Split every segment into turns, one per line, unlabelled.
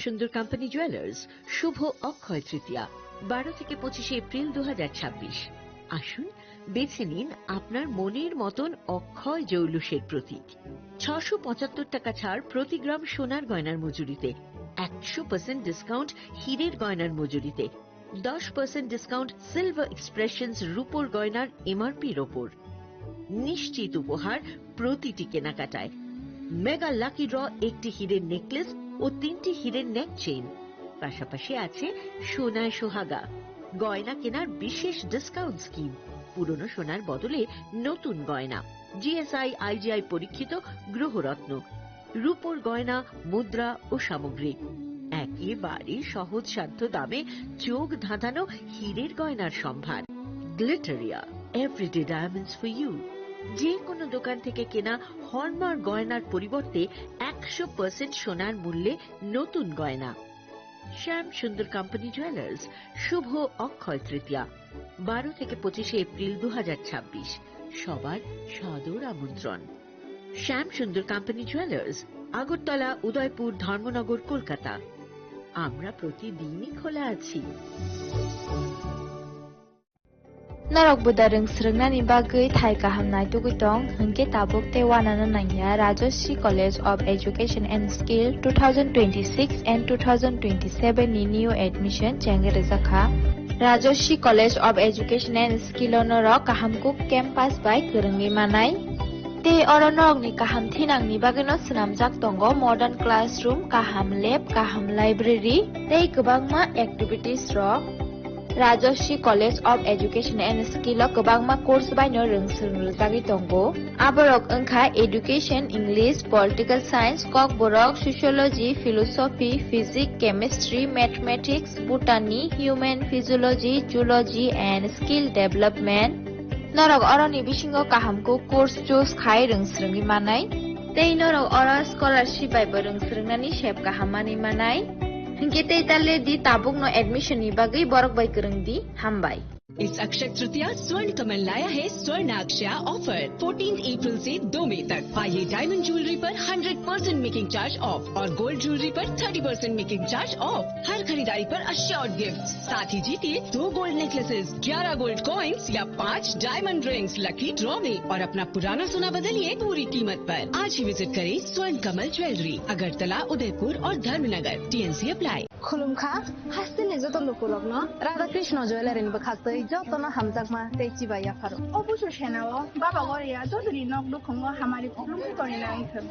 সুন্দর company jewellers শুভ অক্ষয় তৃতীয়া 12 থেকে 25 April 2026। আসুন বেছে নিন আপনার মনের মতন অক্ষয় জৌলুসের প্রতীক। 675 টাকা ছাড় প্রতি গ্রাম সোনার গয়নার মজুরিতে, 100% ডিসকাউন্ট হীরের গয়নার মজুরিতে, 10% ডিসকাউন্ট সিলভার এক্সপ্রেশনস রূপোর গয়নার এমআরপির ওপর। নিশ্চিত উপহার প্রতিটি কেনাকাটায়। মেগা লাকি ড্র একটি হীরের নেকলেস ও 3টি হীরের নেক চেইন, পাশাপাশি আছে সোনায় সোহাগা। গয়না কেনার বিশেষ ডিসকাউন্ট স্কিম, পুরনো সোনার বদলে নতুন গয়না, জিএসআই আইজিআই পরীক্ষিত গ্রহরত্ন, রূপোর গয়না, মুদ্রা ও সামগ্রী, একেবারে সহজসাধ্য দামে চোখ ধাঁধানো হীরের গয়নার সম্ভার। Glitteria, everyday diamonds for you. যে কোনো দোকান থেকে কেনা হলমার্ক গয়নার পরিবর্তে 100% সোনার মূল্যে নতুন গয়না। শ্যাম সুন্দর কোম্পানি জুয়েলার্স শুভ অক্ষয় তৃতীয়া 12 থেকে 25 এপ্রিল 2026। সবার সাদর আমন্ত্রণ। শ্যাম সুন্দর কোম্পানি জুয়েলার্স, আগরতলা, উদয়পুর, ধর্মনগর, কলকাতা। আমরা প্রতিদিনই খোলা আছি।
Narok budareng srengna ni bagai thai kahamnai tugitong hengke tabuk te wanana nangya Rajoshi College of Education and Skill 2026 and 2027 ni new admission chenge rezakha Rajoshi College of Education and Skill onoro kahamkuk campus by kerenggi manai te oronok ni kaham thinang ni bagino snamjak tongo modern classroom, kaham lab, kaham library tei kwbangma activities ro Rajoshi College of Education and Skill o kwbangma course baino rungsrungjagui tongo. Aborok wngkha Education, English, Political Science, Kokborok, Sociology, Philosophy, Physics, Chemistry, Mathematics, Botany, Human Physiology, Zoology and Skill Development. Norok oroni bisingo kahamko course choose khai rungsrungui manai. Tei norok oro scholarship bai bo rungsrungnani sep kahamani manai. Hingke tale di tabuk no admission ni bagai borok bai kereng di hambai.
इस अक्षय तृतीया स्वर्ण कमल लाया है स्वर्ण अक्षया offer 14 अप्रैल से 2 मई तक। पाइए diamond jewellery पर 100% making charge of और गोल्ड ज्वेलरी पर 30% मेकिंग चार्ज ऑफ। हर खरीदारी पर अश्योर्ड गिफ्ट, साथ ही जीतिए 2 गोल्ड नेकलेसेस, 11 गोल्ड कॉइन्स या 5 डायमंड रिंग्स लकी ड्रॉ में और अपना पुराना सोना बदलिए पूरी कीमत पर। आज ही विजिट करें स्वर्ण कमल ज्वेलरी, अगरतला, उदयपुर और धर्मनगर। TNC apply.
खुलुमखा हास्तिनि जतन लुकुलग्न राधा कृष्ण ज्वेलरी बखाक्तै जतन हामजाकमा तेची बाया फारो
অবশ্য সেনাও বাবা গরিয়া যদি নক দুখঙ্গ হামারি খুলুম করে না ইথম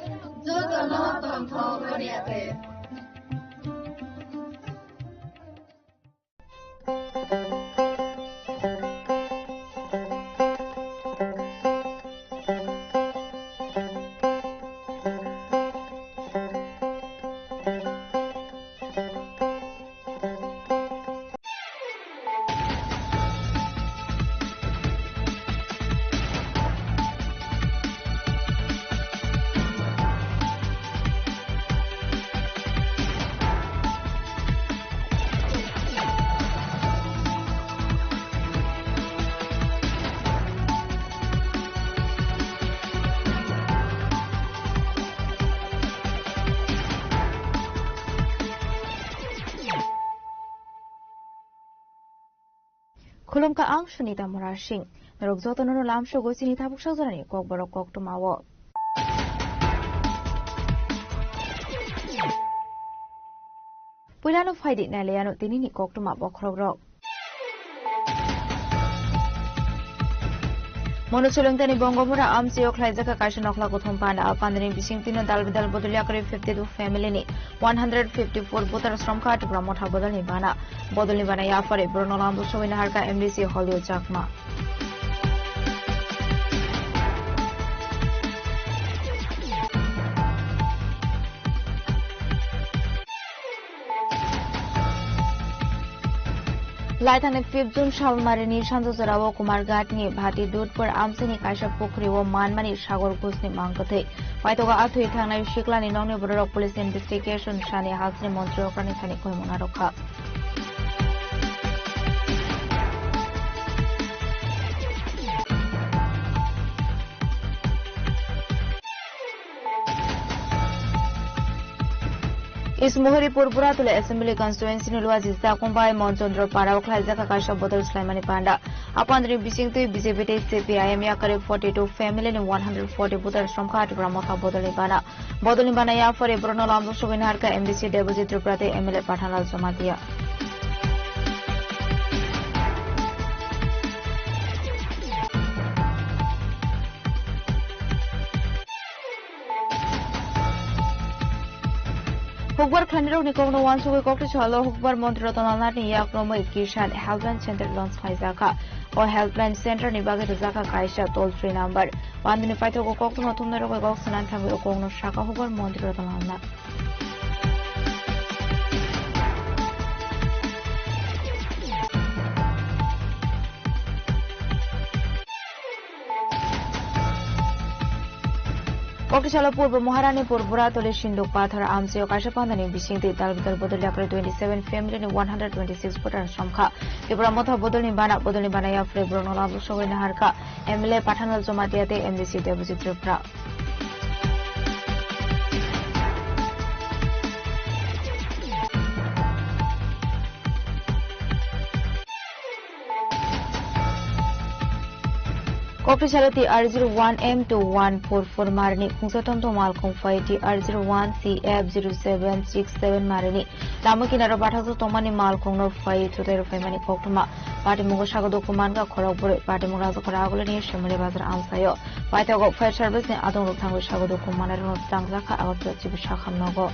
जतन तन्थ गरियाते
Khulumka ang Sunita Murashing narok jotono no lamsho gosini tabuk sajorani kokborok koktomawo Puilano faidi naleyano tinini koktoma bokrogrok Monosolengtani Bongomura Amsio Klaizaka Kashanokla Gotompanda Pandani Bising Tino Dalbidal Boduliakari 52 family ni 154 voters from Khatipura Motha Bodolni Bana Bodolni Bana Yafare Brunolambo Showina Harka MDC Holio Jakma Laitane 5 June Shalmarini Shanzozarawo Kumargat ni Bhati Dudpur Amsini Kaisha Pukri wo Manmani Shagor Kusni Mangkate Waitoga Athui Thangnai Shiklani Nongni Borok Police Investigation Shani Halsni Montri Okrani Thani Koimona Rokha Ismuhuri Purpura to the Assembly Constituency Nulwazi Sakumbai Monchandra Para Klaizaka Kasha Bodal Slimani Panda. Upon the BC to BJP CPIM Yakari 42 family and 140 Buddhas from Katigramaka Bodolibana. Bodolibana Ya for a Bruno Lambo Shovinarka MDC Debusit Prate Emile Patanal Somatia. Hukbar Khaniro Nikono wants to wake up to Chalo Hukbar Montrotonal Yakromo Kishan Helpline Center Lons Kaizaka or Helpline Center Nibaga Zaka Kaisha toll free number 1 minute Paito Kokno Tumero Goxan and Tango Shaka Hukbar Montrotonal. Kokishala Purba Maharani Purpura Tole Shinduk Pathar Amsio Kashapandani Bishing the Dalvital Bodoliakre 27 family and 126 Putters from Ka. Ibramotha Bodolibana Bodolibanaya Free Bruno Labusho in Harka, Emile Patanal Zomatiate, MDC Debusit Tripra. Kokishalati R01M to 144 Marini, Kunsatom to Malcolm Fighty R01 CF0767 Marini, Lamakina Robatazo Tomani Malcolm no Fight to the Femani Koktuma, Party Mugoshago Dokumanga Korobore, Party Murazo Koragolini, Shemari Bazar Amsayo, Paitago Fire Service and Adon Tango Shago Dokumana of Tangzaka out to Chibishakam Nogo.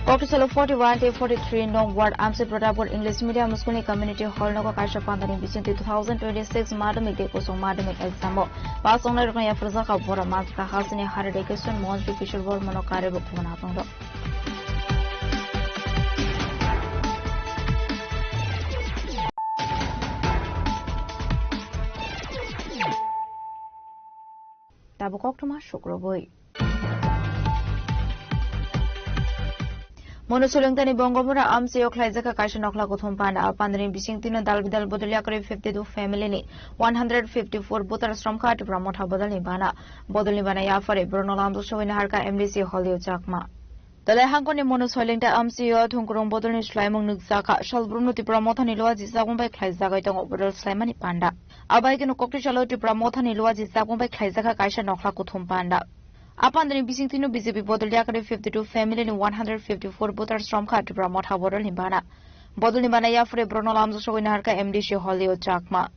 Kokisalo 41 to 43 Nong Ward Amsi Prodapur English Media Musculi Community Hall Nogo Kasha Pandani Vicente 2026 Madamic Decoso Madamic Examo. Pass on Raya Frazaka Bora Maska Hasini Haradekation Monstri Fisher World Monokare Bukumanapondo. Tabukokuma Shukroboi. Monosolungtani Bongomura Amsio Klaizaka Kashanokla Kotumpanda, Pandrin Bishingtina Dalvidal Bodoliakari 52 family ni 154 Butters from Kati Pramota Bodolibana, Bodolibana Yafari, Bruno Lambo in Harka MDC Holio Chakma. The Lehankoni Monosolinta Amsio, Tunkurum Bodolin Slimung Nuxaka, shall Bruno to Pramotani Loazi Sagun by Klaizaka Bodol Slimani Panda. Abaikano Kokishalo to Pramotani Loazi Sagun by Klaizaka Kashanokla Kotumpanda. Upon the Bisintino BZP Bodoliakari 52 family and 154 Butters from Katibra Mota Bodolibana. Bodolibana Yafre Bruno Lamzo show in Harka MDC Holio Chakma.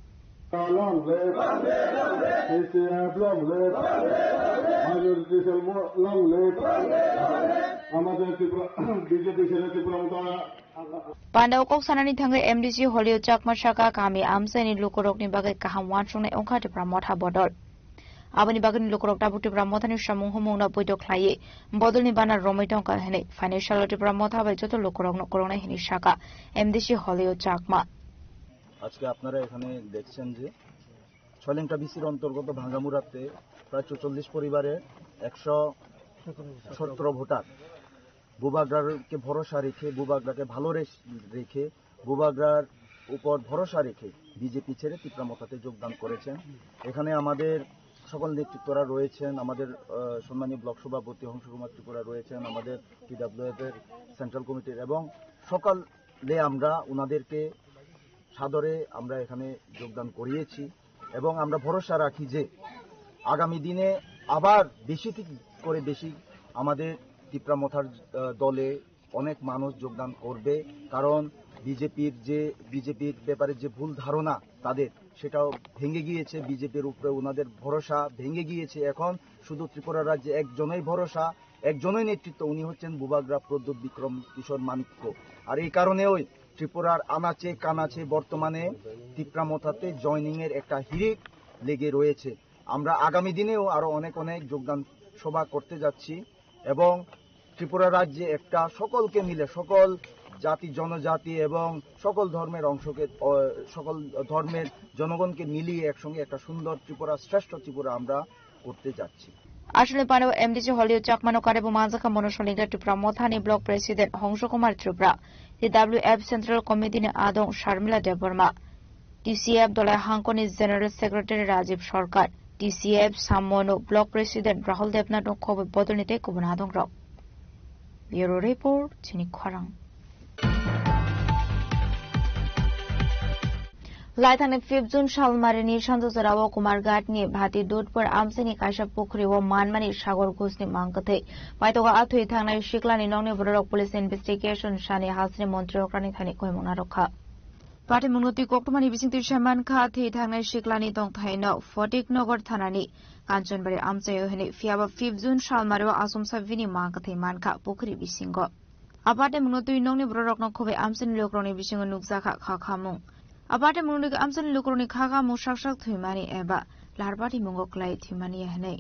Panda Koksanani Tanga MDC Holio Chakma Shaka Kami Amsani Lukorokni Baga Kaham Wanshone Onkatibra Mota Bodol. Abani Bagan Lukorokta Buti Pramotani Shamung Homuna Pudo Klaye, Bodolibana Romitonka Hene, Financial Pramota by Joto Lukorok Corona Hinishaka, MDC Holio Chakma.
আজকে আপনারা এখানে দেখছেন যে ছয়লেংটা বিসির অন্তর্গত ভাঙ্গামুড়াতে প্রায় 44 পরিবারের 117 voter বুবাগ্রাকে ভরসা রেখে বুবাগ্রাকে ভালো রেখে বুবাগ্রার উপর ভরসা রেখে বিজেপি ছেড়ে তীব্রামতাতে যোগদান করেছেন। এখানে আমাদের সকল নেতৃত্বরা রয়েছেন, আমাদের সম্মানীয় ব্লক সভাপতি হংসকুমার ত্রিপুরা রয়েছেন, আমাদের পিডব্লিউএফ এর সেন্ট্রাল কমিটির এবং সকালে আমরা ওনাদেরকে সাদরে আমরা এখানে যোগদান করিয়েছি এবং আমরা ভরসা রাখি যে আগামী দিনে আবার বেশি করে বেশি আমাদের তীব্রামথার দলে অনেক মানুষ যোগদান করবে, কারণ বিজেপির ব্যাপারে যে ভুল ধারণা তাদের সেটাও ভেঙে গিয়েছে, বিজেপির উপরে ওনাদের ভরসা ভেঙে গিয়েছে। এখন শুধু ত্রিপুরা রাজ্যে একজনই ভরসা, একজনই নেতৃত্ব, উনি হচ্ছেন বুবাগ্রা প্রদ্যোৎ বিক্রম কিশোর মানিক্য। আর এই কারণেও ত্রিপুরার আনাচে কানাচে বর্তমানে তীব্রামথাতে জয়নিং এর একটা হিড়িক লেগে রয়েছে। আমরা আগামী দিনেও আরো অনেক যোগদান সভা করতে যাচ্ছি এবং ত্রিপুরা রাজ্যে একটা সকলকে মিলে সকল জাতি জনজাতি এবং সকল ধর্মের সকল ধর্মের জনগণকে মিলিয়ে একসঙ্গে একটা সুন্দর ত্রিপুরা, শ্রেষ্ঠ ত্রিপুরা আমরা করতে যাচ্ছি।
আসলে পানেও এমডিসি হলিউ চাকমানো কারেবো মানজাকা মনোসলিংরা ত্রিপুরা মথানি block president Hansa Kumar Tripura DWF central কমিটিনি আদং শারমিলা দেববর্মা DCF দলাই হাংকনি general secretary Rajib Sarkar DCF সামমনো ব্লক প্রেসিডেন্ট রাহুল দেবনাথ খবর বদলনিতে কুবন আদং রক ব্যুরো রিপোর্ট চিনি খরাং লাইথানে 5 জুন শালমারিনি সান্তোসরাও কুমারঘাটনি ভাতি দুধপুর আমসেনি কাইসা পুখরি ও মানমানি সাগর ঘোষনি মাংকথে পাইতোগা আথুই থাংনাই শিকলানি নংনি বড়রক পুলিশ ইনভেস্টিগেশন সানি হাসনি মন্ত্রী অক্রানি থানি কইমুনা রক্ষা পার্টি মুনতি কোকটমানি বিসিংতি সামান খা থে থাংনাই শিকলানি দংথাইনো ফটিক নগর থানানি কাঞ্চনবাড়ি আমসাই হনি ফিয়াবা 5 জুন শালমারিও আসম সাবিনি মাংকথে মানখা পুখরি বিসিংগ আপাটে মুনতি নংনি বড়রক নখবে আমসেনি লোকরনি বিসিংগ নুকজাখা খাখামুং Aparte mungi amsan lukroni khaga mushak thimani eba larpati mungoklai thimani hanei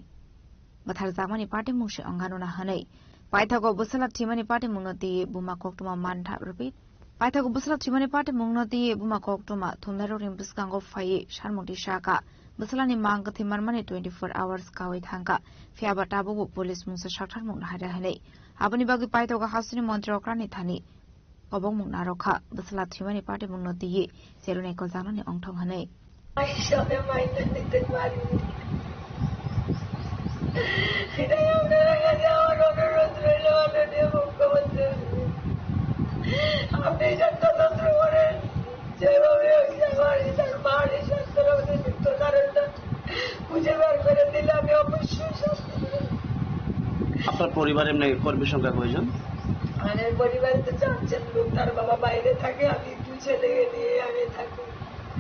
bathar zamani party mushi angano hanei paithago busala thimani party munoti buma koktuma mantha repeat paithago busala thimani party munoti buma koktuma thumdaro rimbuskango phai sharmoti shaka busalani mangka thimarmani 24 hours kawai thangka fiaba tabu police mungsa shakthar mungna hada hanei abani bagi paithago hasini mantri okrani thani Obong mung narokha basala thimani party mung noti ye serune ko janani ongthong hanei
Aishone maine nitte mari Ida amna raga jao অনুরোধ রইল মাননীয় মুখ্যমন্ত্রী আপনি যতটা করেন যেভাবে আমার তার মারি শাস্ত্রকে যুক্ত কারণটা খুঁজে বার করে দিলে আমি অবশ্যই শাস্তি দেব
আপনার পরিবারে এমনি কর্মী সংখ্যা কয়জন
আমাদের পরিবারে তো 4 জন লোক তার বাবা বাইরে থাকে আমি 2 ছেলেকে নিয়ে আমি থাকি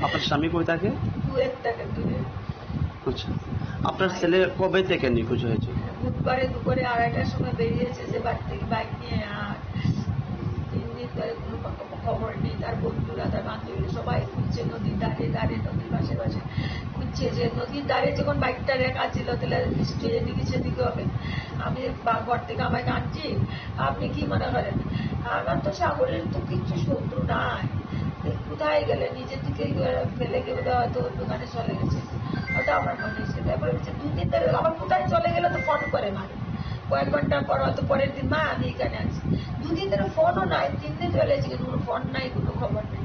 আপনার স্বামী কই থাকে
কুয়েত থাকে দূরে
আচ্ছা আপনার ছেলে কবে থেকে নিখোঁজ হয়েছে
বুধবারে দুপুরে 2:30টার সময় বেরিয়েছে যে বাড়ি থেকে বাইক নিয়ে আর 3 দিন ধরে কোনো খবর নেই তার বন্ধুরা তার বান্ধবীরা সবাই খুঁজছে নদীর ধারে নদীর পাশে খুঁজছে যে নদীর ধারে যখন বাইকটা রেখা ছিল তাহলে নিশ্চয়ই এদিকে সেদিকে হবে আমি ঘর থেকে আমাকে আনছি আপনি কি মনে করেন আমার তো সাগরের তো কিছু শত্রু নাই কোথায় গেলে নিজের দিকে ফেলে গিয়ে হয়তো দোকানে চলে গেছে ওটা আমার মনে হয়েছে তারপরে 2 দিন ধরে আমার কোথায় চলে গেলে তো ফোন করে মানে কয়েক ঘন্টা পর হয়তো পরের দিন মা আমি এখানে আছি 2 দিন ধরে ফোনও নাই 3 দিন চলে গেছে কোনো ফোন নাই কোনো খবর নেই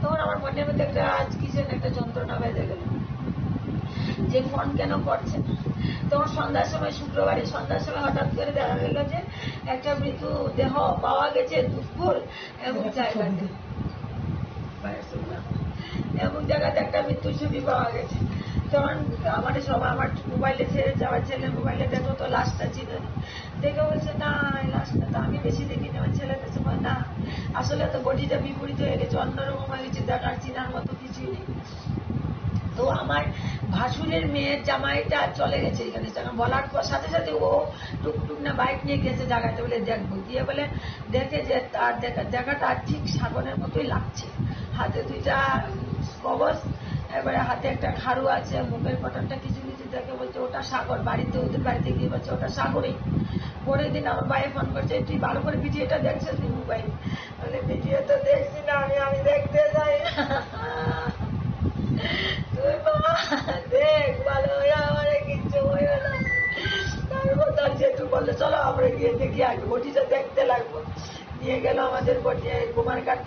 তখন আমার মনের মধ্যে একটা আজ কি যেন একটা যন্ত্রণা বেজে গেল যে ফোন কেন করছে তখন সন্ধ্যার সময় শুক্রবারে সন্ধ্যার সময় হঠাৎ করে দেখা গেল যে একটা মৃত্যু দেহ পাওয়া গেছে দুপুর এমন জায়গাতে একটা মৃত্যুর ছবি পাওয়া গেছে তখন আমার সবাই আমার মোবাইলে ছেড়ে যাওয়ার ছেলে মোবাইলে দেখো তো লাশটা ছিল দেখে বলছে না লাশটা তো আমি বেশি দেখিনি আমার ছেলে কাছে না আসলে তো বডিটা বিপরীত হয়ে গেছে অন্যরকম হয়ে গেছে দেখার চিনার মতো কিছুই নেই তো আমার ভাসুরের মেয়ের জামাইটা চলে গেছে এখানে বলার সাথে সাথে ও টুকটুক না বাইক নিয়ে গেছে জায়গাটা বলে দেখবো দিয়ে বলে দেখে যে তার দেখাটা ঠিক সাগরের মতোই লাগছে হাতে 2টা কবচ এবারে হাতে একটা খাড়ু আছে মুখের পটনটা কিছু দেখে বলছে ওটা সাগর বাড়িতে ওদের বাড়িতে গিয়ে বলছে ওটা সাগরেই পরের দিন আমার ভাই ফোন করছে তুই ভালো করে ভিডিওটা দেখছিস মোবাইল বলে ভিডিও তো দেখছি না আমি দেখতে যাই তুই বাবা দেখ ভালো হয়ে আমার কিচ্ছু হয়ে না তারপর তার যেটু বললে চলো আমরা গিয়ে দেখি আগে বটিটা দেখতে লাগবো নিয়ে গেল আমাদের কুমারঘাট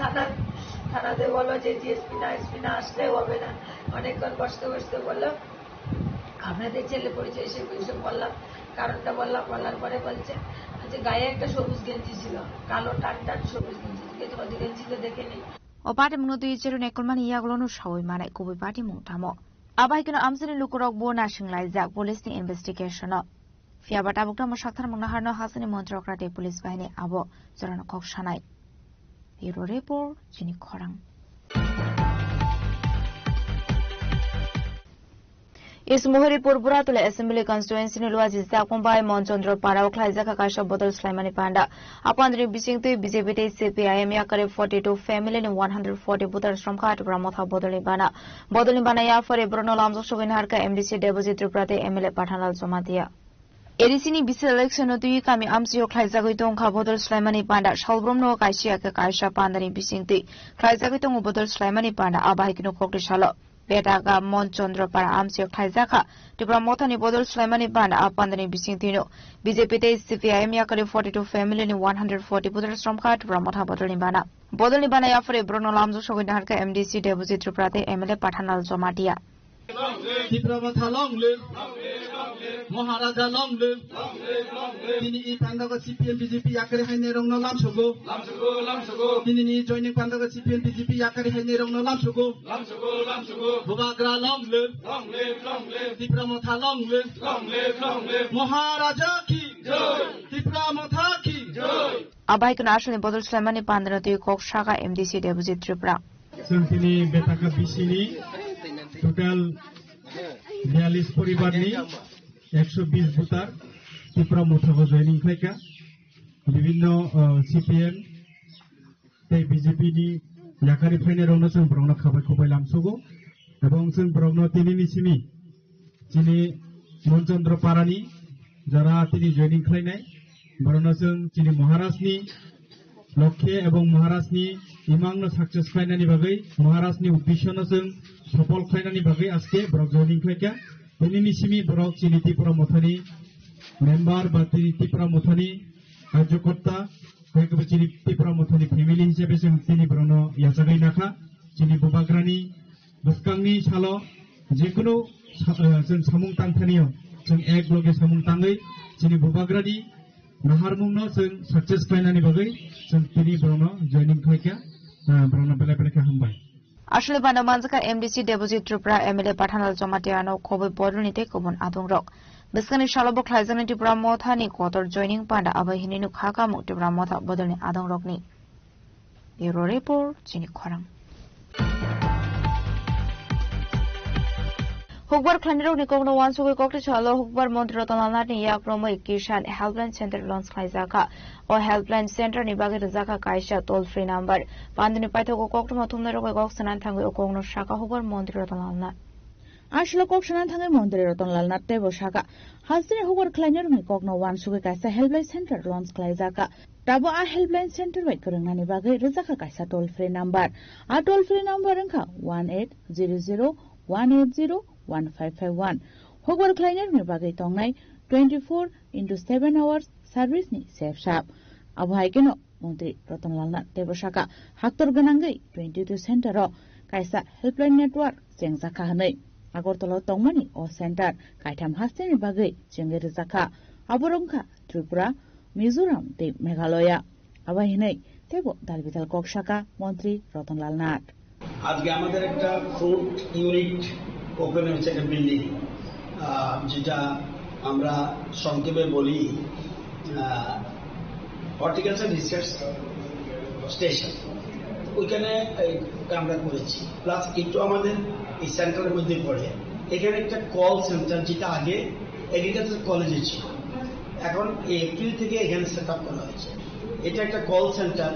থানাতে বললো যে এসপি না আসলে হবে না অনেকক্ষণ বসতে বললো আপনাদের ছেলে পরিচয় সে বললাম কারণটা বলার পরে বলছে যে গায়ে একটা সবুজ গেঞ্জি ছিল কালো টান সবুজ গেঞ্জি গেঞ্জিটা দেখে নেই
Opate munotu ichiru nekulmani yaglonu shawai manai kubi party mungtamo. Abai kino amsini lukurok bo na shinglai jak police ni investigation no. Fiabata bukta mo shakthar mungna harno hasini montrokrate police bahini abo jorano kok shanai. Bureau report jini khorang. इस मुहरी Purpura तुले assembly constituency ने लुआ जिससे अकुंबाई मोनचंद्र पाराव खलाइजा का काशा बदल स्लाइमानी पांडा अपांद्री बिसिंग तो BJP ते CPIM या करे 42 फैमिली ने 140 बुतर श्रम का टुकड़ा मोथा बदली बाना या फरे ब्रनो लामजो शोगिनहार का एमडीसी डेबोजी त्रिपुरा ते एमएलए पठानलाल जमा दिया एडिसिनी बिसे इलेक्शन तो ये कामी आमसियो खलाइजा गई तो उनका बदल स्लाइमानी पांडा शालब्रम नो काशिया के काशा पांडनी बिसिंग ते खलाइजा गई तो बदल स्लाइमानी पांडा आबाही किनो Kokate शालो Betaga Monchandra Amsio Kaizaka, Tibra Motani Bodol Slemani Banda Apandani Bisintino, BJP CPIM Yakari 42 family in 140 Budras from Kat Ramota Bodolibana. Bodolibana Yafre Bruno Lamzo Shoginarka MDC Debusit Prate MLA Patanal Zomatia.
Tipramata long live, Maharaja long live, Tini Pandaga CPM BJP Yakari Hanerong no Lamsugo, Tini joining Pandaga CPM BJP Yakari Hanerong no Lamsugo, Bubagra long live, Tipramata long live, Maharaja ki joy, Tipramata ki joy.
Abai National Bodol Slemani Pandanati Kok Shaka MDC Debusit Tripra.
Santini Betaka Bisini. Total 42 পরিবারনি 120 voter Tripura মোথাগো joining খাইকা বিভিন্ন CPM তাই BJP नि याकारि फाइनेरावनो जों ब्रंनो खाबाय खबाय लामसुगो এবং जों ब्रंनो तिनिनि सिमी जिनि मनचन्द्र पारानि যারা তিনি জয়েनिं खालायनाय ब्रंनो जों जिनि महाराजनि लक्ष्य এবং महाराजनि इमांनो सक्सेस खालायनायनि बागै महाराजनि उद्देश्यनो जों सफल खालायनायनि बागै आजके ब्रक जयनिं खालायका दिनैनि सिमी ब्रक जिनि त्रिपुरा मोथानि मेम्बार बा त्रिपुरा मोथानि कार्यकर्ता हयकबो जिनि त्रिपुरा मोथानि फेमिलि हिसाबै जों तिनि ब्रनो याजागै नाखा जिनि बुबाग्रानि बसकांनि सालो जिकुनु जों सामुं तांथानियाव जों एक लगे सामुं ताङै जिनि बुबाग्रानि नाहारमुंनो जों सक्सेस खालायनायनि बागै जों तिनि ब्रनो जयनिं खालायका ब्रनो बेले बेलेखा हामबाय
Ashle Banda Manzaka MDC Debusit Tripura MLA Patanal Zomatiano Kobe Bodunite Kobon Adung Rock. Biskani Shalabo Klazan Tripura Mothani Kotor joining Panda Abahinu Kaka Mutibra Motha Boduni Adung Rockni. Bureau Report, Chini Korang. Hukbar Klandro Nikogno once we cocked Chalo Hukbar Montrotanani Yak Promo Kishan Helpline Center Lons Kaizaka or Helpline Center Nibaga Zaka Kaisha toll free number. Pandini Paito Kokmatumero Goxan and Tango Kogno Shaka Hukbar Montrotanana.
Ashlo Kokshan and Tango Montrotanalna Tebo Shaka. Hasri Hukbar Kleiner Nikogno once we Kaisa Helpline Center Lons Kaizaka. Tabo a Helpline Center Vekurani Baga Rizaka Kaisa toll free number. A toll free number 1800-180-15551. Hogbar Kleiner Nibagai Tongai 24/7 hours service ni safe shop. Abhaikeno Monti Rotanlalna Teboshaka Haktor Ganangai 22 Center Kaisa Helpline Network Sengzaka Hanai Agortolo Tongmani or Center Kaitam Hasteni Bagai Jengerizaka Aburunka Tripura Mizoram de Meghalaya Abahinai Tebo Dalvital Kokshaka Montri Rotanlalnat.
আজকে আমাদের একটা fruit unit open হয়েছে একটা building যেটা আমরা সংক্ষেপে বলি horticulture research station ওইখানে আমরা করেছি প্লাস একটু আমাদের এই সেন্টারের মধ্যে পড়ে এখানে একটা কল সেন্টার যেটা আগে এগ্রিকালচার কলেজে ছিল এখন এই এপ্রিল থেকে এখানে সেট আপ করা হয়েছে এটা একটা কল সেন্টার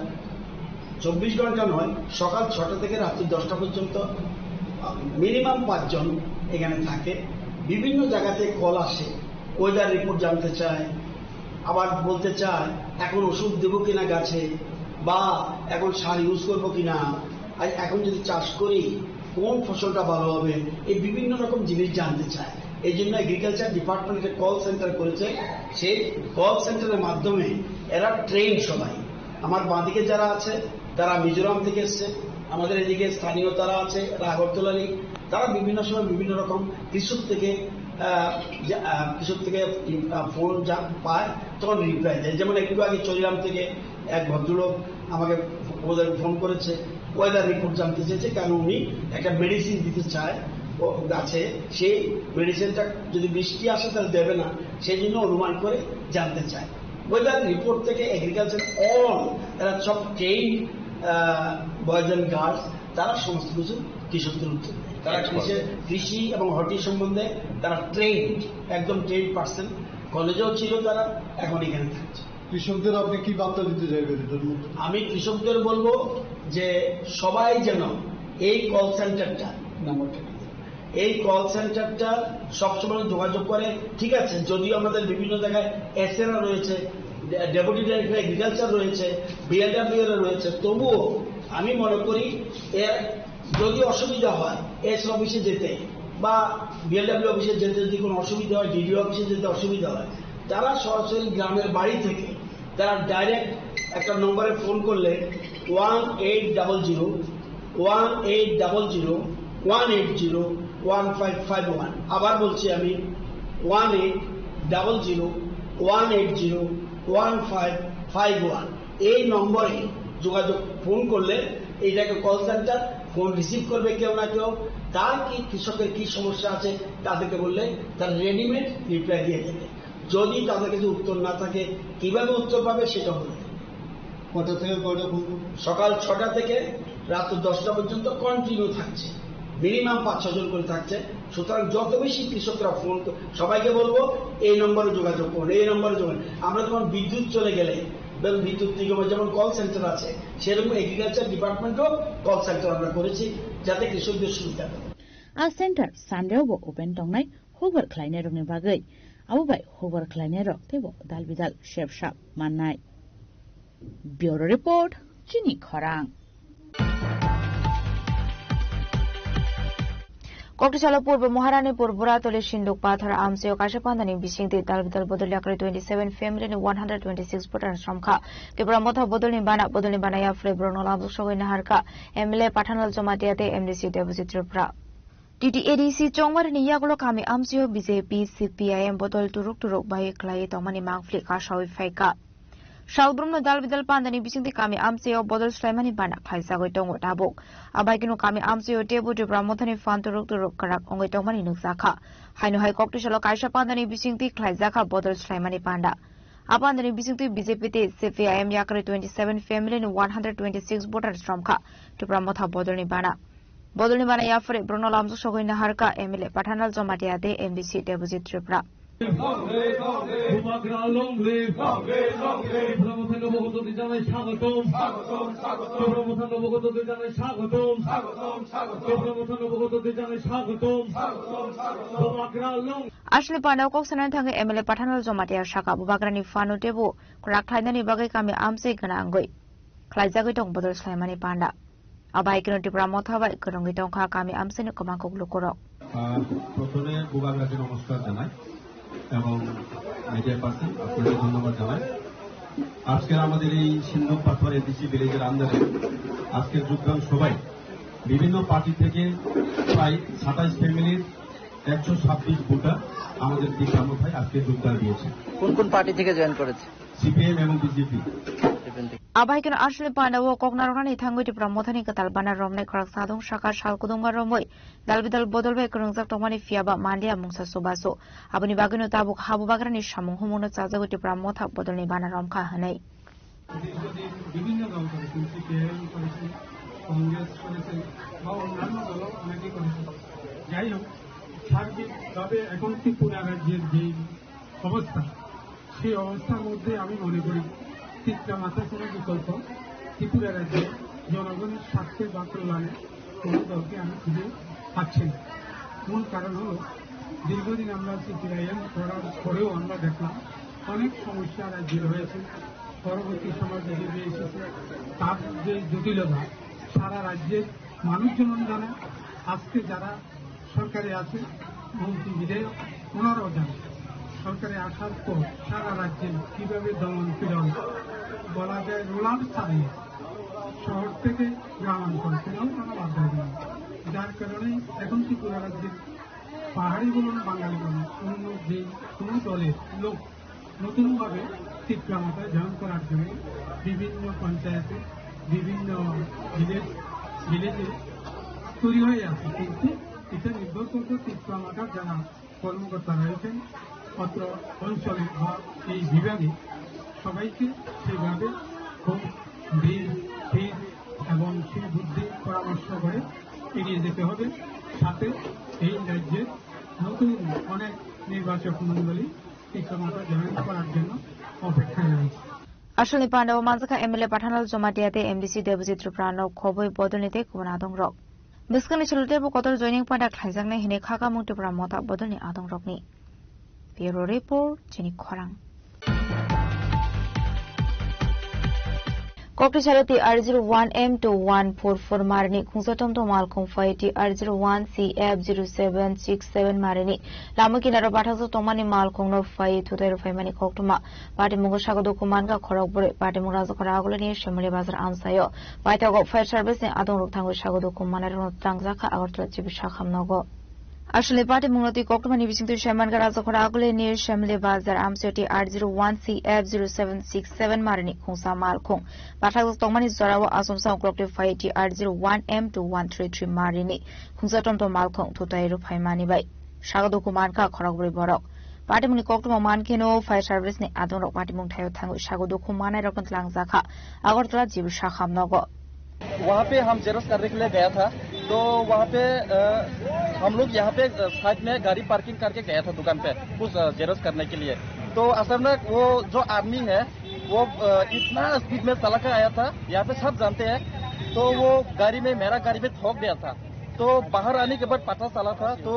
24 ঘন্টা নয় সকাল 6টা থেকে রাত্রি 10টা পর্যন্ত মিনিমাম 5 জন এখানে থাকে বিভিন্ন জায়গাতে কল আসে ওয়েদার রিপোর্ট জানতে চায় আবার বলতে চায় এখন ওষুধ দেব কিনা গাছে বা এখন সার ইউজ করব কিনা এখন যদি চাষ করি কোন ফসলটা ভালো হবে এই বিভিন্ন রকম জিনিস জানতে চায় এই জন্য এগ্রিকালচার ডিপার্টমেন্টের কল সেন্টার করেছে সেই কল সেন্টারের মাধ্যমে এরা ট্রেন সবাই আমার বাঁদিকে যারা আছে তারা মিজোরাম থেকে এসছে আমাদের এদিকে স্থানীয় তারা আছে আগরতলারই তারা বিভিন্ন সময় বিভিন্ন রকম কৃষক থেকে ফোন যা পায় তখন রিপ্লাই দেয় যেমন একটু আগে চরিরাম থেকে এক ভদ্রলোক আমাকে ওদের ফোন করেছে ওয়েদার রিপোর্ট জানতে চেয়েছে কারণ উনি একটা মেডিসিন দিতে চায় ও গাছে সেই মেডিসিনটা যদি বৃষ্টি আসে তাহলে দেবে না সেই জন্য অনুমান করে জানতে চায় ওয়েদার রিপোর্ট থেকে এগ্রিকালচার অল এরা সব ট্রেন বয়েজ অ্যান্ড গার্লস তারা সমস্ত কিছু কৃষকদের উত্তর দেয় তারা কৃষি এবং হর্টি সম্বন্ধে তারা ট্রেন একদম ট্রেন পার্সন কলেজেও ছিল তারা এখন এখানে থাকছে
কৃষকদের আপনি কি বার্তা দিতে চাইবেন
আমি কৃষকদের বলবো যে সবাই যেন এই কল সেন্টারটা নাম্বারটা এই কল সেন্টারটা সবসময় যোগাযোগ করে ঠিক আছে যদিও আমাদের বিভিন্ন জায়গায় এসএরা রয়েছে ডেপুটি ডাইরেক্টর এগ্রিকালচার রয়েছে বিএলডব্লিউ রয়েছে তবুও আমি মনে করি এর যদি অসুবিধা হয় এস অফিসে যেতে বা বিএলডব্লিউ অফিসে যেতে যদি কোনো অসুবিধা হয়, ডিডিও অফিসে যেতে অসুবিধা হয়, তারা সরাসরি গ্রামের বাড়ি থেকে তারা ডাইরেক্ট একটা নম্বরে ফোন করলে 1800-180-180-1551। আবার বলছি আমি 1800-180-1551। এই নম্বরে যোগাযোগ ফোন করলে এইটাকে কল সেন্টার, ফোন রিসিভ করবে কেউ না কেউ, তার কি কৃষকের কি সমস্যা আছে তাদেরকে বললে তার রেডিমেড রিপ্লাই দিয়ে দেবে। যদি তাদের কাছে উত্তর না থাকে কিভাবে উত্তর পাবে সেটা বলবে।
কটা থেকে কটা?
সকাল 6টা থেকে রাত 10টা পর্যন্ত কন্টিনিউ থাকছে, মিনিমাম 5-6 জন করে থাকছে। সুতরাং যত বেশি কৃষকরা ফোন, সবাইকে বলবো এই নম্বরে যোগাযোগ করুন, এই নম্বরে যোগাযোগ। আমরা যখন বিদ্যুৎ চলে গেলে বিদ্যুৎ নিগমের যেমন কল সেন্টার আছে, সেরকম এগ্রিকালচার ডিপার্টমেন্টও কল সেন্টার আমরা করেছি যাতে কৃষকদের সুবিধা দেয়।
আর সেন্টার সানডেওবো ওপেন টংনাই হোবার খ্লাইনাय रंनि बागै आबोबाय होबार ख्लायनाय रक तेबो दाल बिदाल शेबसाब माननाय। ब्यूरो रिपोर्ट चिनी खरां।
Koktisalo Purbo Maharanipur Buratoli Shinduk Pathar Amseo Kashapandani Bishingti Dalbidal Bodoliakari 27 family 126 voters from Ka Kibramotha Bodolin Bana Yafre Bruno Labushoy Naharka MLA Pathanal Jomatiate MDC Deposit Tripra TTADC Chongmarini Yagulo Kami Amseo BJP CPIM Bodol Turuk by Clay Tomani Mangfli Kashawi Faika Shaudrumno Dalbidal Pandani Bishingti Kami Amseo Bodol Slimani Bana Kaisago Tongo Tabuk Abagino Kami Amseo Tebu to Bramothani Fan Turuk Karak Ongo Tomani Nuzaka Haino Hai Koktisalo Kaisha Pandani Bishingti Klaizaka Bodol Slimani Panda Abandani Bishingti BJP CPIM Yakari 27 family 126 voters from Ka to Bramotha Bodolni Bana Bodolni Bana Yafre Bruno Lamzo Shogina Harka MLA Pathanal Jomatiate MDC Deposit Tripra Ashley Panda Koksanan Tanga MLA Pathanal Jomatia Shaka Bubagrani Fanu Tebu Krakhainani Bagai Kami Amse Ganangoi Klaizagitong Bodol Slimani Panda Abaikino Tipramotha by Kurongitong Kami Amsen Komakok Lukoro
প্রথমে বুবাগ্রাকে নমস্কার জানাই এবং media person আপনাদের ধন্যবাদ জানাই। আজকের আমাদের এই সিন্ধুক পাথর এডিসি ভিলেজের আন্ডারে আজকের যোগদান সবাই বিভিন্ন পার্টি থেকে প্রায় 27 ফ্যামিলির 126 ভোটার আমাদের দীক্ষামথায় আজকে যোগদান দিয়েছে।
কোন কোন পার্টি থেকে জয়েন করেছে?
সিপিএম এবং BJP.
Abaikin Ashley Panda wo Koknarani Tanguti Pramothani Katalbana Romne Krak Sadung Shaka Shalkudunga Romoi Dalbidal Bodolbe Kurungzak Tomani Fiaba Mandia Mungsa Subaso Abuni Bagino Tabuk Habubagrani Shamu Humuno Zazaguti Pramotha Bodolni Bana Romka Hanei
বিভিন্ন দল করেছেন, CPIM করেছেন, কংগ্রেস করেছেন বা অন্যান্য দল অনেকেই করেছেন। যাই হোক সার্বিকভাবে এখন ত্রিপুরা রাজ্যের যে অবস্থা, সেই অবস্থার মধ্যে আমি মনে করি তিনটা মাথা কোনো বিকল্প ত্রিপুরা রাজ্যে জনগণের স্বার্থে বা কল্যাণে কোনো দলকে আমি খুঁজে পাচ্ছি না। মূল কারণ হল দীর্ঘদিন আমরা সিপিআইএম করার পরেও আমরা দেখলাম অনেক সমস্যা রাজ্যে রয়েছে। পরবর্তী সময় বিজেপি এসেছে, তার যে জটিলতা সারা রাজ্যের মানুষজন জানে। আজকে যারা সরকারে আছে মন্ত্রী বিধায়ক ওনারাও জানে সরকারে আসার পর সারা রাজ্যে কিভাবে দমন পীড়ন বলা যায় রোলার চালিয়ে শহর থেকে গ্রামাঞ্চল কোনো বাধা নেই। যার কারণে এখন ত্রিপুরা রাজ্যের পাহাড়ি বলুন বাঙালি বলুন অন্য যে কোনো দলের লোক নতুনভাবে ত্রিপুরামাতায় জয়েন করার জন্য বিভিন্ন পঞ্চায়েতে বিভিন্ন ভিলেজে তৈরি হয়ে আছে। কিন্তু এটা নির্ভর করবে ত্রিপুরামাতার যারা কর্মকর্তা রয়েছেন অত্র অঞ্চলে বা এই বিভাগে সবাইকে সেইভাবে খুব ধীর এবং সেই বুদ্ধি পরামর্শ করে এগিয়ে যেতে হবে। সাথে এই রাজ্যে নতুন অনেক নির্বাচক মন্ডলী ত্রিপুরামাতা জয়েন করার জন্য অপেক্ষায় রয়েছে।
Ashley Panda wo Manzaka MLA Pathanal Jomatiate MDC Deposit Tripra Khoboi Bodolnite Kunadong Rock Biskani Chulute bo Kotor joining point at Khaizakne Hine Khaka Mukti Pramotha Bodolni Adong Rockni Bureau Report Chini Khorang Kokti Charati R01M to 144 Marini, Kunsatom to Malcolm Fighty R01 CF0767 Marini, Lamakina Rabatazo Tomani Malcolm no Fight to the Famani Koktuma, Patimungashago Dokumanga Korobore, Patimurazo Koragolani, Shamili Bazar Amsayo, Vitago Fire Service in Adon Tango Shago Dokumana Tangzaka, our Chibishakam Nogo. Ashli Party Munoti Kokmani wishing to Shaman Garazo Koragole near Shamli Bazar Amsoti R01 CF0767 Marini Kunsa Malkung. Batago Tomani Zorawa Asumsa Clock Fight R01M to 133 Marini. Kunsatom to Malkung to Tairu Paimani by Shagodokumanka Koraguri Borok. Party Munikokto Mankino, Fire Service ni Adon Party Muntayo Tango Shagodokumana Rokan Zaka, Agortra Jibishakam Nogo.
वहाँ पे हम xerox करने के लिए गया था तो वहाँ पे हम लोग यहाँ पे साइड में गाड़ी पार्किंग करके गया था दुकान पे कुछ जेरोक्स करने के लिए तो असल में वो जो आदमी है वो इतना स्पीड में चला कर आया था यहाँ पे सब जानते हैं तो वो गाड़ी में मेरा गाड़ी में ठोक दिया था तो बाहर आने के बाद पता चला था तो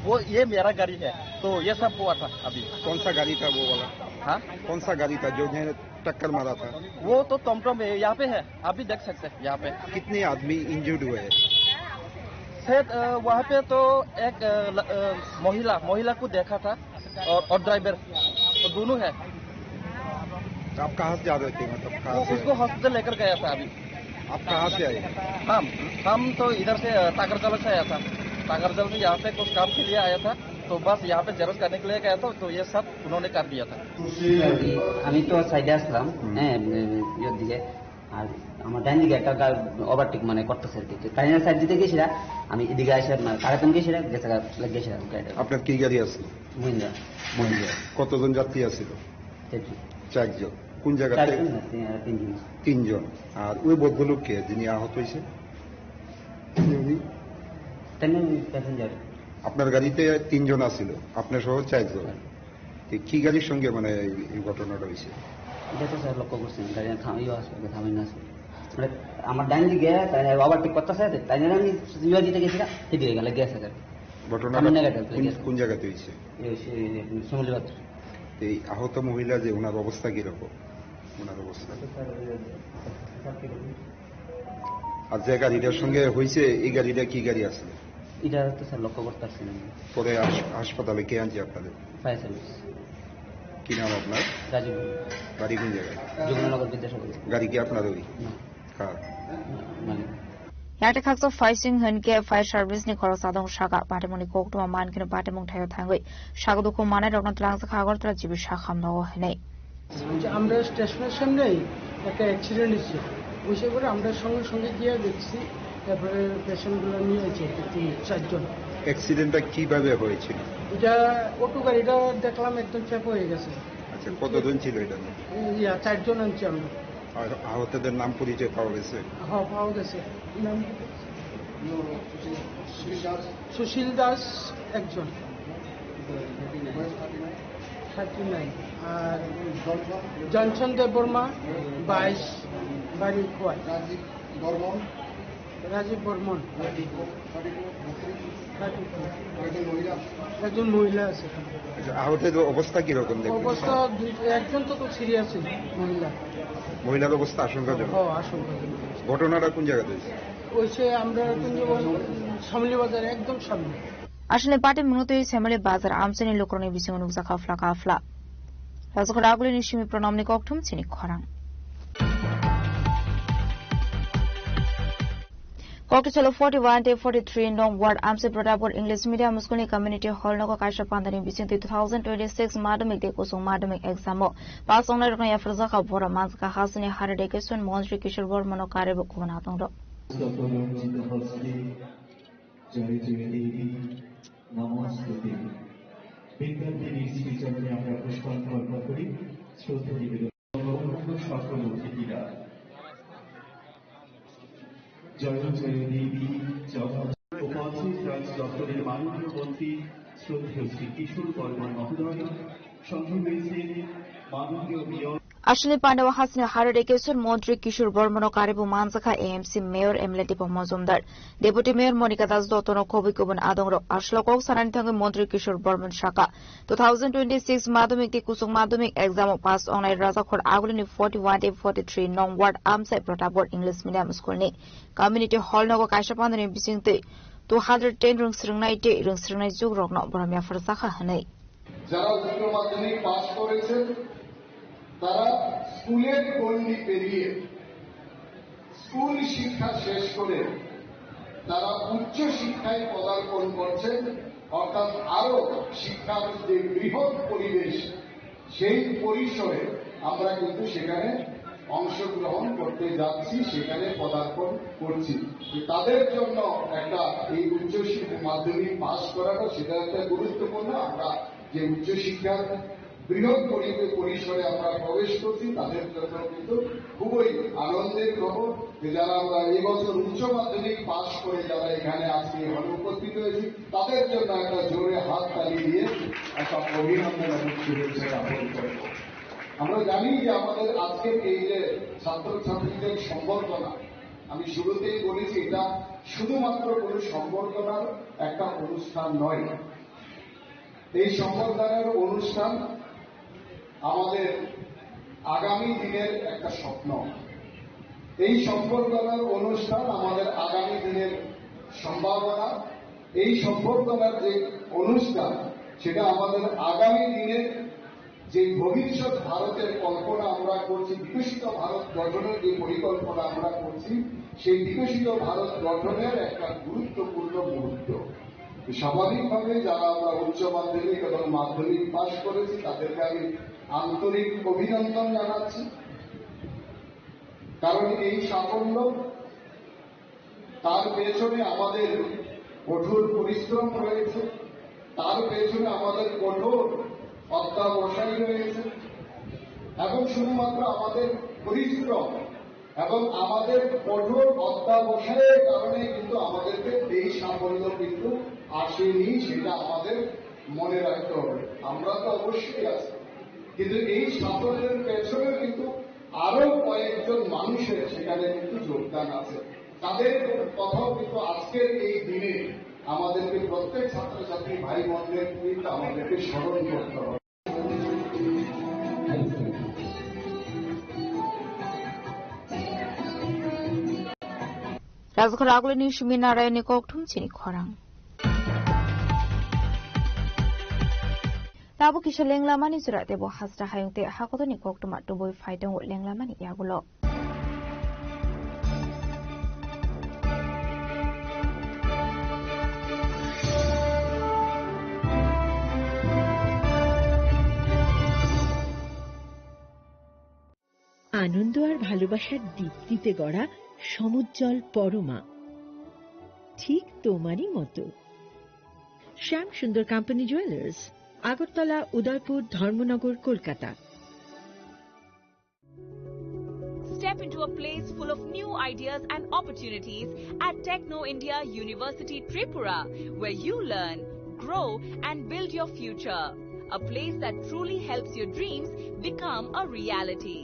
वो ये मेरा गाड़ी है तो ये सब हुआ था अभी
कौन सा गाड़ी था वो वाला
हाँ
कौन सा गाड़ी था जो टक्कर मारा था
वो तो टमटम यहाँ पे है आप भी देख सकते हैं यहाँ पे
कितने आदमी इंजर्ड हुए हैं
शायद वहाँ पे तो एक महिला को देखा था और ड्राइवर तो दोनों है
आप कहाँ से जा रहे थे मतलब कहाँ से
उसको हॉस्पिटल लेकर गया था अभी
आप कहाँ से आए
हम तो इधर से टाकरजल से आया था टाकरजल से यहाँ पे कुछ काम के लिए आया था तो बस यहाँ पे जेरोक्स करने के लिए गया था तो ये सब उन्होंने कर दिया था
আমি তো সাইডে আসলাম হ্যাঁ ইয়ের দিকে আর আমার ডাইন দিকে একটা ওভারটেক মানে করতেছে আর কি টাইনের সাইড দিতে গেছিলাম আমি এদিকে এসে কারাতন গেছিলাম গেছিলাম
আপনার কি গাড়ি আছে
মহিন্দ্রা
কতজন যাত্রী আছিল চারজন কোন জায়গাতে তিনজন আর ওই ভদ্রলোক কে যিনি আহত হয়েছে
প্যাসেঞ্জার
আপনার গাড়িতে তিনজন আছিল আপনার সহ চারজন কি গাড়ির সঙ্গে মানে এই ঘটনাটা হয়েছে
এটা তো স্যার লক্ষ্য করছেন গাড়ি থামি না মানে আমার ডাইন দিকে ওভারটেক করতেছে তাই জন্য আমি ইউআর দিতে গেছিলাম সেদিকে গেলে গেছে গাড়ি
ঘটনাটা কোন জায়গাতে হয়েছে
সমুদ্রবাদ
এই আহত মহিলা যে ওনার অবস্থা কিরকম ওনার অবস্থা আর যে গাড়িটার সঙ্গে হয়েছে এই গাড়িটা কি গাড়ি আছে
এটা তো স্যার লক্ষ্য করতে পারছি না
পরে হাসপাতালে কে আনছে আপনাদের
ফায়ার সার্ভিস
কি নাম আপনার
রাজীব
গাড়ি কোন জায়গায়
যমুনানগর বিদ্যাসাগর
গাড়ি কি আপনার ওই কার
মানে
Yakta Kakso Fighting Hunke Fire Service ni Korosadong Shaka Patamoni Kokto Mankin Patamong Tayo Tangui Shagaduku Mana Donat Langs Hagor Trajibi Shakam no Hene
আমরা স্টেশনের সামনেই একটা অ্যাক্সিডেন্ট হয়েছে বুঝে করে আমরা সঙ্গে সঙ্গে গিয়ে দেখছি তারপরে পেশেন্টগুলো নিয়ে হয়েছে চারজন
অ্যাক্সিডেন্টটা কিভাবে হয়েছিল
এটা অটো গাড়িটা দেখলাম একদম চেপ হয়ে গেছে
আচ্ছা কতজন ছিল এটা
চারজন আনছি আমরা
আর আহতদের নাম পরিচয় পাওয়া গেছে
হ্যাঁ পাওয়া গেছে নাম সুশীল দাস একজন 39 আর জনসন দেববর্মা 22 বাড়ি খোয়াই রাজীব বর্মন একজন মহিলা আছে
আহতের অবস্থা কিরকম
অবস্থা একজন তো সিরিয়াস
মহিলার অবস্থা আশঙ্কাজনক
আশঙ্কাজনক
ঘটনাটা কোন জায়গাতে
হয়েছে আমরা শামলি বাজারে একদম সামনে
আসলে পার্টি মূলত এই শ্যামলী বাজার আমসেনি লোকরণী বিষয় অনুকজা কাফলা কাফলা রাজকর আগুলি নিশ্চিমি প্রণামনি ককঠুম চিনি খরাং Kokto Chalo 41 day 43 Nong Ward Amse Pradapur English Medium School Community Hall Noko Kaisha Pandani Bisin 2026 Madamic de Kusung Madamic Examo Pas on Rokna Yafraza Ka Bora Manska Hasani Harade Kesun Monstri Kishore Bor Monokare Bukuna Tongdo
জয় জয় দেবী উপস্থিত রাজ দপ্তরের মাননীয় মন্ত্রী শ্রদ্ধেয় শ্রী কিশোর বর্মন মহোদয় সঙ্গে রয়েছেন মাননীয় mayor
Ashni Pandawa Hasni Haradekesur Montri Kishore Bormono Karibu Manzaka AMC Mayor Emleti Pomozumdar Deputy Mayor Monica Das Dotono Kobikubun Adongro Ashlokok Sarantang Montri Kishore Bormon Shaka 2026 Madhumik Kusung Madhumik exam pass on Razakor Agulini 41-43 non ward Amsai Protaport English Medium School ni Community Hall Nogo Kashapan in Bising 210 rung Sringnai Day rung Sringnai Zugrok no Boramia Forsaka Hane.
যারা উচ্চ মাধ্যমিক pass করেছেন তারা স্কুলের গণ্ডি পেরিয়ে school শিক্ষা শেষ করে তারা উচ্চ শিক্ষায় পদার্পণ করছেন অর্থাৎ আরো শিক্ষার যে বৃহৎ পরিবেশ সেই পরিসরে আমরা কিন্তু সেখানে অংশগ্রহণ করতে যাচ্ছি সেখানে পদার্পণ করছি তাদের জন্য একটা এই উচ্চ মাধ্যমিক পাস করাটা সেটা একটা গুরুত্বপূর্ণ আমরা যে উচ্চশিক্ষার বৃহৎ পরিসরে আমরা প্রবেশ করছি তাদের জন্য কিন্তু খুবই আনন্দের খবর যে যারা আমরা এই বছর উচ্চ মাধ্যমিক পাস করে যারা এখানে আজকে হলে উপস্থিত হয়েছি তাদের জন্য একটা জোরে হাত তালি দিয়ে একটা অভিনন্দন এবং শুভেচ্ছা জ্ঞাপন করব। আমরা জানি যে আমাদের আজকের এই যে ছাত্রছাত্রীদের সম্বর্ধনা আমি শুরুতেই বলেছি এটা শুধুমাত্র কোনো সম্বর্ধনার একটা অনুষ্ঠান নয় এই সম্বর্ধনার অনুষ্ঠান আমাদের আগামী দিনের একটা স্বপ্ন এই সম্বর্ধনার অনুষ্ঠান আমাদের আগামী দিনের সম্ভাবনা এই সম্বর্ধনার যে অনুষ্ঠান সেটা আমাদের আগামী দিনের যে ভবিষ্যৎ ভারতের কল্পনা আমরা করছি বিকশিত ভারত গঠনের যে পরিকল্পনা আমরা করছি সেই বিকশিত ভারত গঠনের একটা গুরুত্বপূর্ণ মুহূর্ত স্বাভাবিকভাবে যারা আমরা উচ্চ মাধ্যমিক এবং মাধ্যমিক পাস করেছি তাদেরকে আমি আন্তরিক অভিনন্দন জানাচ্ছি কারণ এই সাফল্য তার পেছনে আমাদের কঠোর পরিশ্রম রয়েছে তার পেছনে আমাদের কঠোর অধ্যবসায় রয়েছে এবং শুধুমাত্র আমাদের পরিশ্রম এবং আমাদের কঠোর অধ্যবসায়ের কারণে কিন্তু আমাদেরকে এই সাফল্য কিন্তু আসেনি সেটা আমাদের মনে রাখতে হবে আমরা তো অবশ্যই আছি কিন্তু এই সাফল্যের পেছনে কিন্তু আরো কয়েকজন মানুষের সেখানে কিন্তু যোগদান আছে তাদের কথাও কিন্তু আজকের এই দিনে আমাদেরকে প্রত্যেক ছাত্রছাত্রী ভাই বোনদের কিন্তু আমাদেরকে স্মরণ করতে হবে
Razakor Agulini Shuminarayani Koktum Chini Khorang Tabu Kisha Lenglamani Surate Bo Hasta Hayungte Hakotoni Koktuma to boy fighting with Lenglamani Yagulo.
আনন্দ আর ভালোবাসার দীপ্তিতে গড়া সমুজ্জ্বল পরমা ঠিক তোমারই মতো শ্যাম সুন্দর company jewellers Agartala Udaipur Dharmanagar Kolkata
Step into a place full of new ideas and opportunities at Techno India University Tripura where you learn, grow and build your future. A place that truly helps your dreams become a reality.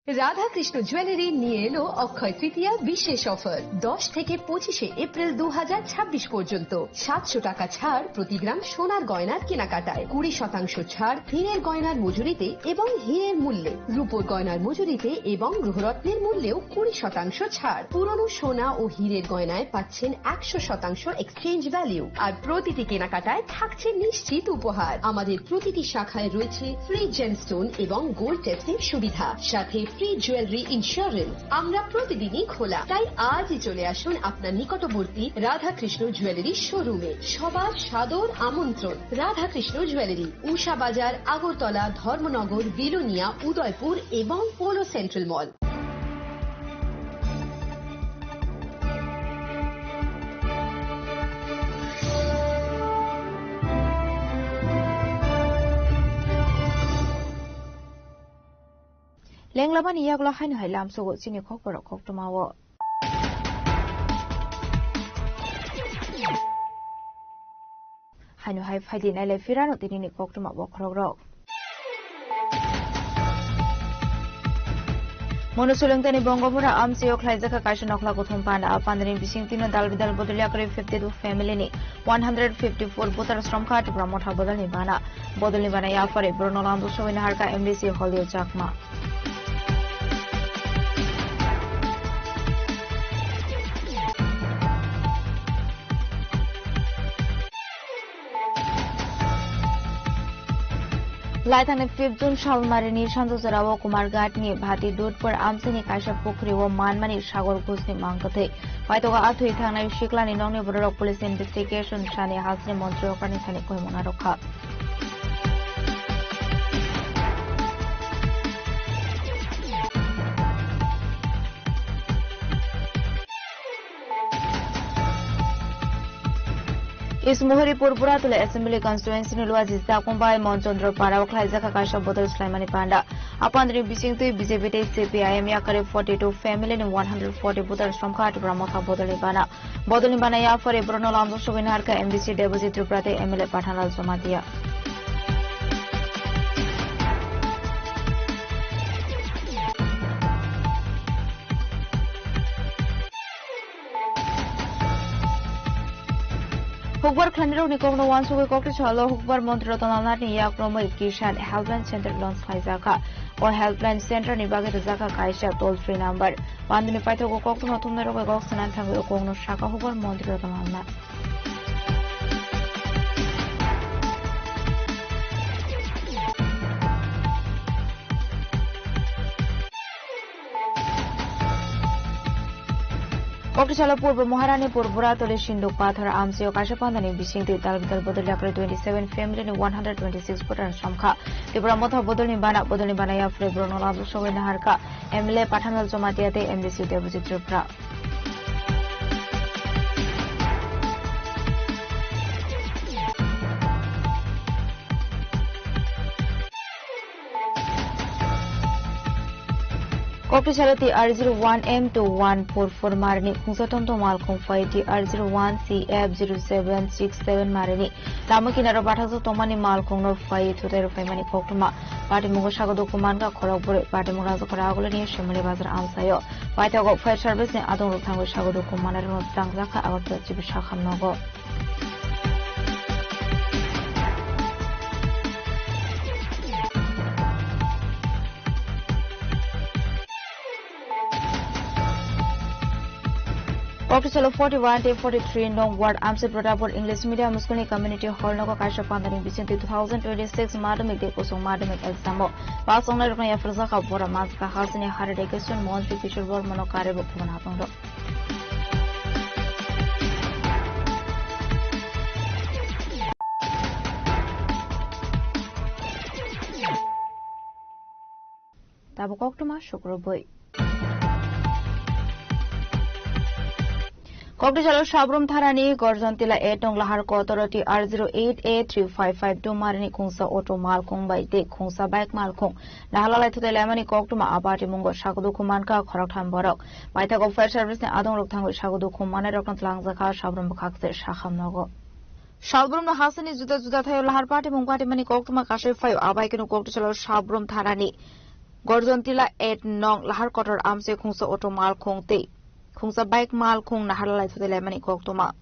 Radha Krishna jewellery নিয়ে এলো অক্ষয় তৃতীয়া বিশেষ offer 10 থেকে 25 April 2026 পর্যন্ত 700 টাকা ছাড় প্রতি গ্রাম সোনার গয়নার কেনাকাটায় 20% ছাড় হীরের গয়নার মজুরিতে এবং হীরের মূল্যে রূপোর গয়নার মজুরিতে এবং গ্রহরত্নের মূল্যেও 20% ছাড় পুরনো সোনা ও হীরের গয়নায় পাচ্ছেন 100% এক্সচেঞ্জ ভ্যালু আর প্রতিটি কেনাকাটায় থাকছে নিশ্চিত উপহার আমাদের প্রতিটি শাখায় রয়েছে ফ্রি জেমস্টোন এবং গোল্ড টেস্টের সুবিধা সাথে ফ্রি জুয়েলারি ইন্স্যুরেন্স আমরা প্রতিদিনই খোলা তাই আজই চলে আসুন আপনার নিকটবর্তী রাধাকৃষ্ণ জুয়েলারি শোরুমে সবার সাদর আমন্ত্রণ রাধাকৃষ্ণ জুয়েলারি উষা বাজার আগরতলা ধর্মনগর বিলোনিয়া উদয়পুর এবং polo central mall
Lenglamani Yaglo Hain Hailam so Chini Kokoro Koktumawo. hainu hai phaidi nai le firano tinini koktuma bokrogrok Monosulungtani Bongopura Amsio Klaizaka Kashanokla Kutumpana Pandrin Bisingtino Dalvidal Boduliakari 52 family ni 154 voters from Kati Pramotha Bodolibana Bodolibana Yafare Bruno Lando Showin Harka MDC Holio Chakma Laithane 5 June Shalmarini Shandozarawo Kumar Gatni Bhati Dudpur Amsini Kasha Pukri wo Manmani Shagor Gusni Mangkate Paitoga Athu Ithana Shiklani Nongni Borok Police Investigation Shani Hasni Montri Okani Thani Koimona Rokha Is Muhuri Purpura to the Assembly Constituency Nulwa Jisakumbai Monchandra Para Klaizaka Kasha Bodol Slimani Panda upon the Bising to BJP CPIM Yakare 42 family and 140 voters from Kati Pramotha Bodolibana Bodolibana Yafare Bruno Lando Showin Harka MBC Deposit Prate MLA Pathanal Somatia Hukbar Klaniro Nikogno once we go to Chalo Hukbar Montrotonat Yakromo Kishan Helpline Center Lons Kaizaka or Helpline Center Nibaga Zaka Kaisha toll free number. One in Paito Gokok Notumero Gox and Tango Kogno Shaka Hukbar Montrotonat. Oktishala Purba Maharani Purbura Tole Shindu Pathar Amsio Kashapandani Bishinti Dalvidal Bodolakre 27 family and 126 voters from Ka. Ibramotha Bodolibana Bodolibana Yafre Bruno Lando Showin Harka MLA Pathanal Somatiate MDC Deposit Tripra. Oktishalati R01M to 144 Marini Kunsatonto Malcolm Fighty R01CF0767 Marini Lamakina Rabatazo Tomani Malcolm no Fight to the Family Koktuma Party Mugashago Dokumanga Korobore Party Mugazo Koragolani Shimali Bazar Amsayo Paitago Fire Service and Adon Tango Shago Dokumana no Tangzaka out to Chibishakam Nogo Oktisalo 41 day 43 Nong Ward Amsit Pratapur English Medium Musconi Community Hall Nogo Kasha Pandani Vicente 2026 Madamic Day Koso Madamic Examo Pass on the Frazaka Bora Mazka Hasini Haradekation Monthly Fisher World Monokare Bukumanapondo. Tabukoktuma Shukroboy. Koktisalo Shabrum Tharani, Gorzantila Etong Lahar Kotoroti R08A3552 Marini Kunsa Auto Malkung by Dick Kunsa Bike Malkung, Nahala to the Lemani Koktuma Abati Mungo Shakudu Kumanka, Koroktan Borok, Baitako Fair Service and Adon Roktango Shakudu Kumana Rokant Langzaka, Shabrum Bakakse, Shaham Nogo. Shabrum no Hasani Zuda Lahar Party Mungati Mani Koktuma Kashi 5 Abaikino Koktisalo Shabrum Tharani, Gorzantila Et Nong Lahar Kotor Amse Kunsa Auto Malkung Te. Kungsa bike mal kung nahalala to the lemani koktuma.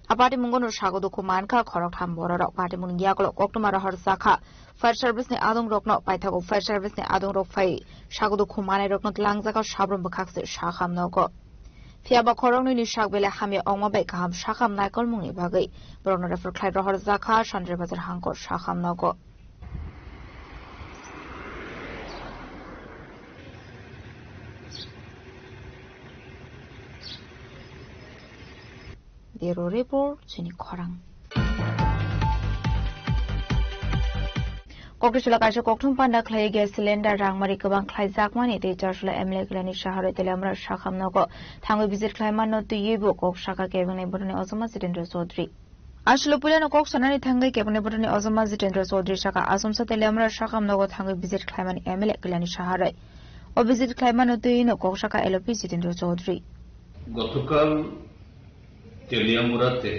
A party mungono shago dokumanka, korok hambora, party mungiaklo, koktuma harsaka, fire service ne adong rock not by tago fire service ne adong rock fai, shago dokumane rock not langzaka shabrum bakaxi shaham nogo. Fiaba korong ni shagbele hamia oma bekaham shaham naikol mungi bagay, brono refer clyde harzaka, shandre bazar hanko shaham nogo. Bureau Report Chini Korang. Koktishala Kasha Koktum Panda Clay gas cylinder Rangmari Kabang Clay Zakmani, the Joshua Emily Gleni Shahara Telamra Shakam Nogo, Tango visit Clayman not to Yibu Kok Shaka Kevin Botany Osama Sitendra Sodri. Ashlupulan Kok Sanani Tanga Kevin Botany Osama Sitendra Sodri Shaka Asumsa Telamra Shakam Nogo Tango visit Clayman Emily Gleni Shahara. Or visit Clayman not to Yino Kok Shaka LP Sitendra Sodri.
গতকাল তেলিয়ামুড়াতে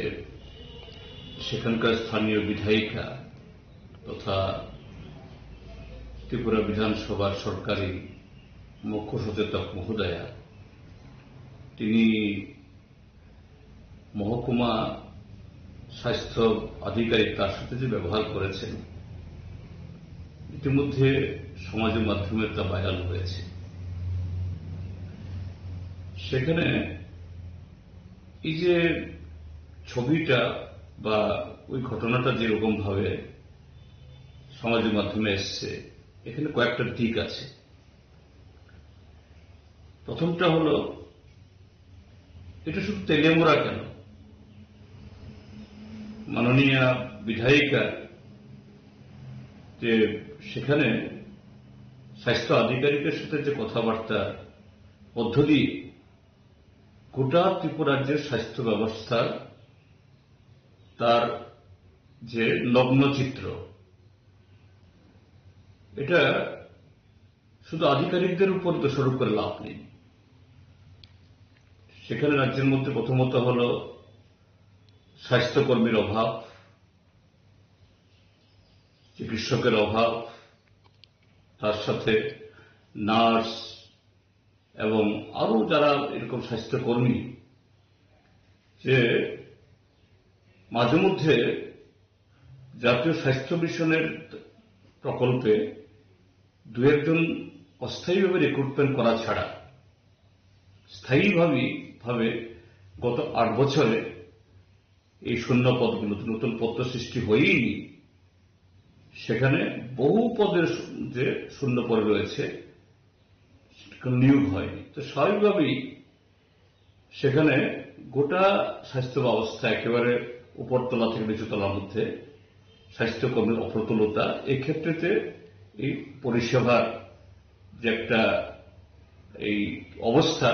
সেখানকার স্থানীয় বিধায়িকা তথা ত্রিপুরা বিধানসভার সরকারি মুখ্য সচেতক মহোদয়া, তিনি মহকুমা স্বাস্থ্য আধিকারিক তার সাথে যে ব্যবহার করেছেন, ইতিমধ্যে সমাজের মাধ্যমে তা ভাইরাল হয়েছে। সেখানে এই যে ছবিটা বা ওই ঘটনাটা যেরকম ভাবে সমাজের মাধ্যমে এসছে, এখানে কয়েকটা দিক আছে। প্রথমটা হলো, এটা শুধু তেলেমোড়া কেন, মাননীয় বিধায়িকা যে সেখানে স্বাস্থ্য আধিকারিকের সাথে যে কথাবার্তা মধ্য দিয়ে গোটা ত্রিপুরা রাজ্যের স্বাস্থ্য ব্যবস্থার তার যে নগ্ন চিত্র, এটা শুধু আধিকারিকদের উপর দোষারোপ করে লাভ নেই। সেখানে রাজ্যের মধ্যে প্রথমত হল স্বাস্থ্যকর্মীর অভাব, চিকিৎসকের অভাব, তার সাথে নার্স এবং আরো যারা এরকম স্বাস্থ্যকর্মী, যে মাঝে মধ্যে জাতীয় স্বাস্থ্য মিশনের প্রকল্পে দু একজন অস্থায়ীভাবে রিক্রুটমেন্ট করা ছাড়া স্থায়ীভাবে গত 8 বছরে এই শূন্য পদগুলো, নতুন পদ সৃষ্টি হয়ই, সেখানে বহু পদের যে শূন্য পদে রয়েছে নিয়োগ হয়নি। তো স্বাভাবিকভাবেই সেখানে গোটা স্বাস্থ্য ব্যবস্থা একেবারে উপরতলা থেকে নিচুতলার মধ্যে স্বাস্থ্যকর্মীর অপ্রতুলতা, এক্ষেত্রেতে এই পরিষেবার যে একটা এই অবস্থা,